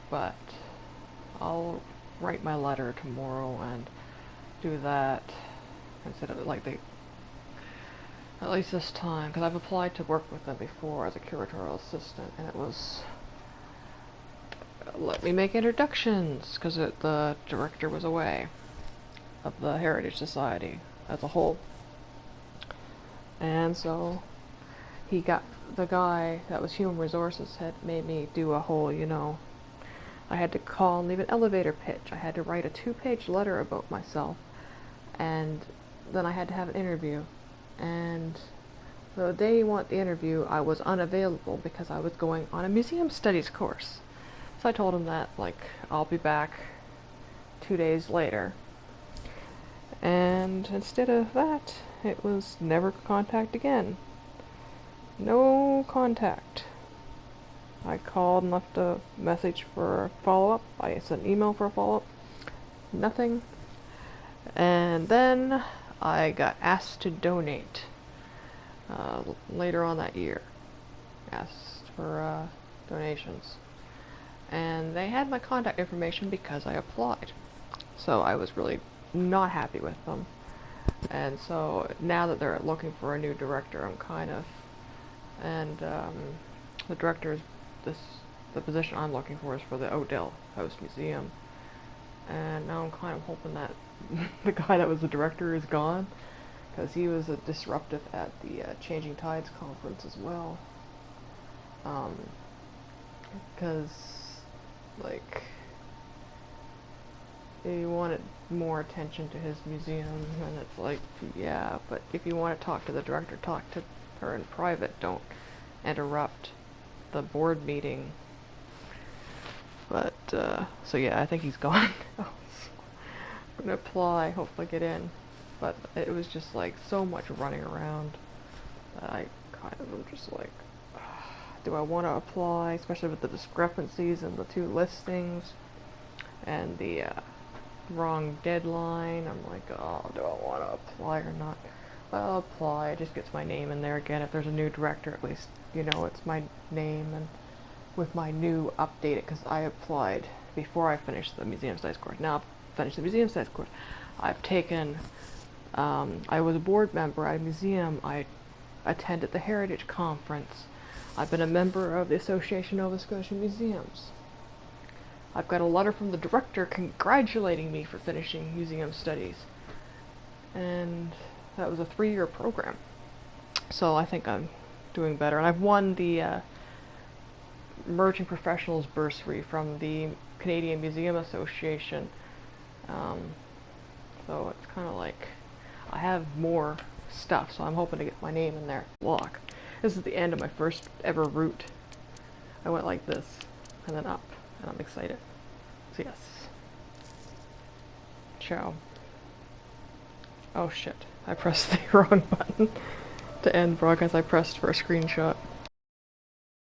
But I'll write my letter tomorrow and do that instead of like at least this time, because I've applied to work with them before as a curatorial assistant, and it was let me make introductions because the director was away of the Heritage Society as a whole, and so he got the guy that was human resources had made me do a whole, I had to call and leave an elevator pitch. I had to write a 2-page letter about myself, and then I had to have an interview. And the day you want the interview, I was unavailable because I was going on a museum studies course. So I told him that, I'll be back 2 days later. And instead of that, it was never contact again. No contact. I called and left a message for a follow-up. I sent an email for a follow-up. Nothing. And then I got asked to donate later on that year. Asked for donations. And they had my contact information because I applied. So I was really not happy with them. And so now that they're looking for a new director, I'm kind of... And the director is the position I'm looking for is for the Odell House Museum. And now I'm kind of hoping that the guy that was the director is gone, because he was a disruptive at the Changing Tides conference as well. Because, he wanted more attention to his museum, and it's like, yeah, but if you want to talk to the director, talk to her in private. Don't interrupt the board meeting. But, so yeah, I think he's gone. I'm gonna apply, hopefully get in. But it was just so much running around that I kind of am just do I want to apply, especially with the discrepancies in the 2 listings and the wrong deadline. I'm like, oh, do I want to apply or not? But I'll apply. It just gets my name in there again. If there's a new director, at least it's my name, and with my new updated, because I applied before I finished the museum studies course. Now I've finished the museum studies course. I've taken I was a board member at a museum. I attended the Heritage Conference. I've been a member of the Association of Nova Scotia Museums. I've got a letter from the director congratulating me for finishing museum studies. And that was a 3-year program. So I think I'm doing better. And I've won the Emerging Professionals bursary from the Canadian Museum Association. So it's kind of I have more stuff, so I'm hoping to get my name in there. Block. This is the end of my first ever route. I went like this, and then up, and I'm excited. So yes. Ciao. Oh shit, I pressed the wrong button to end broadcast. I pressed for a screenshot.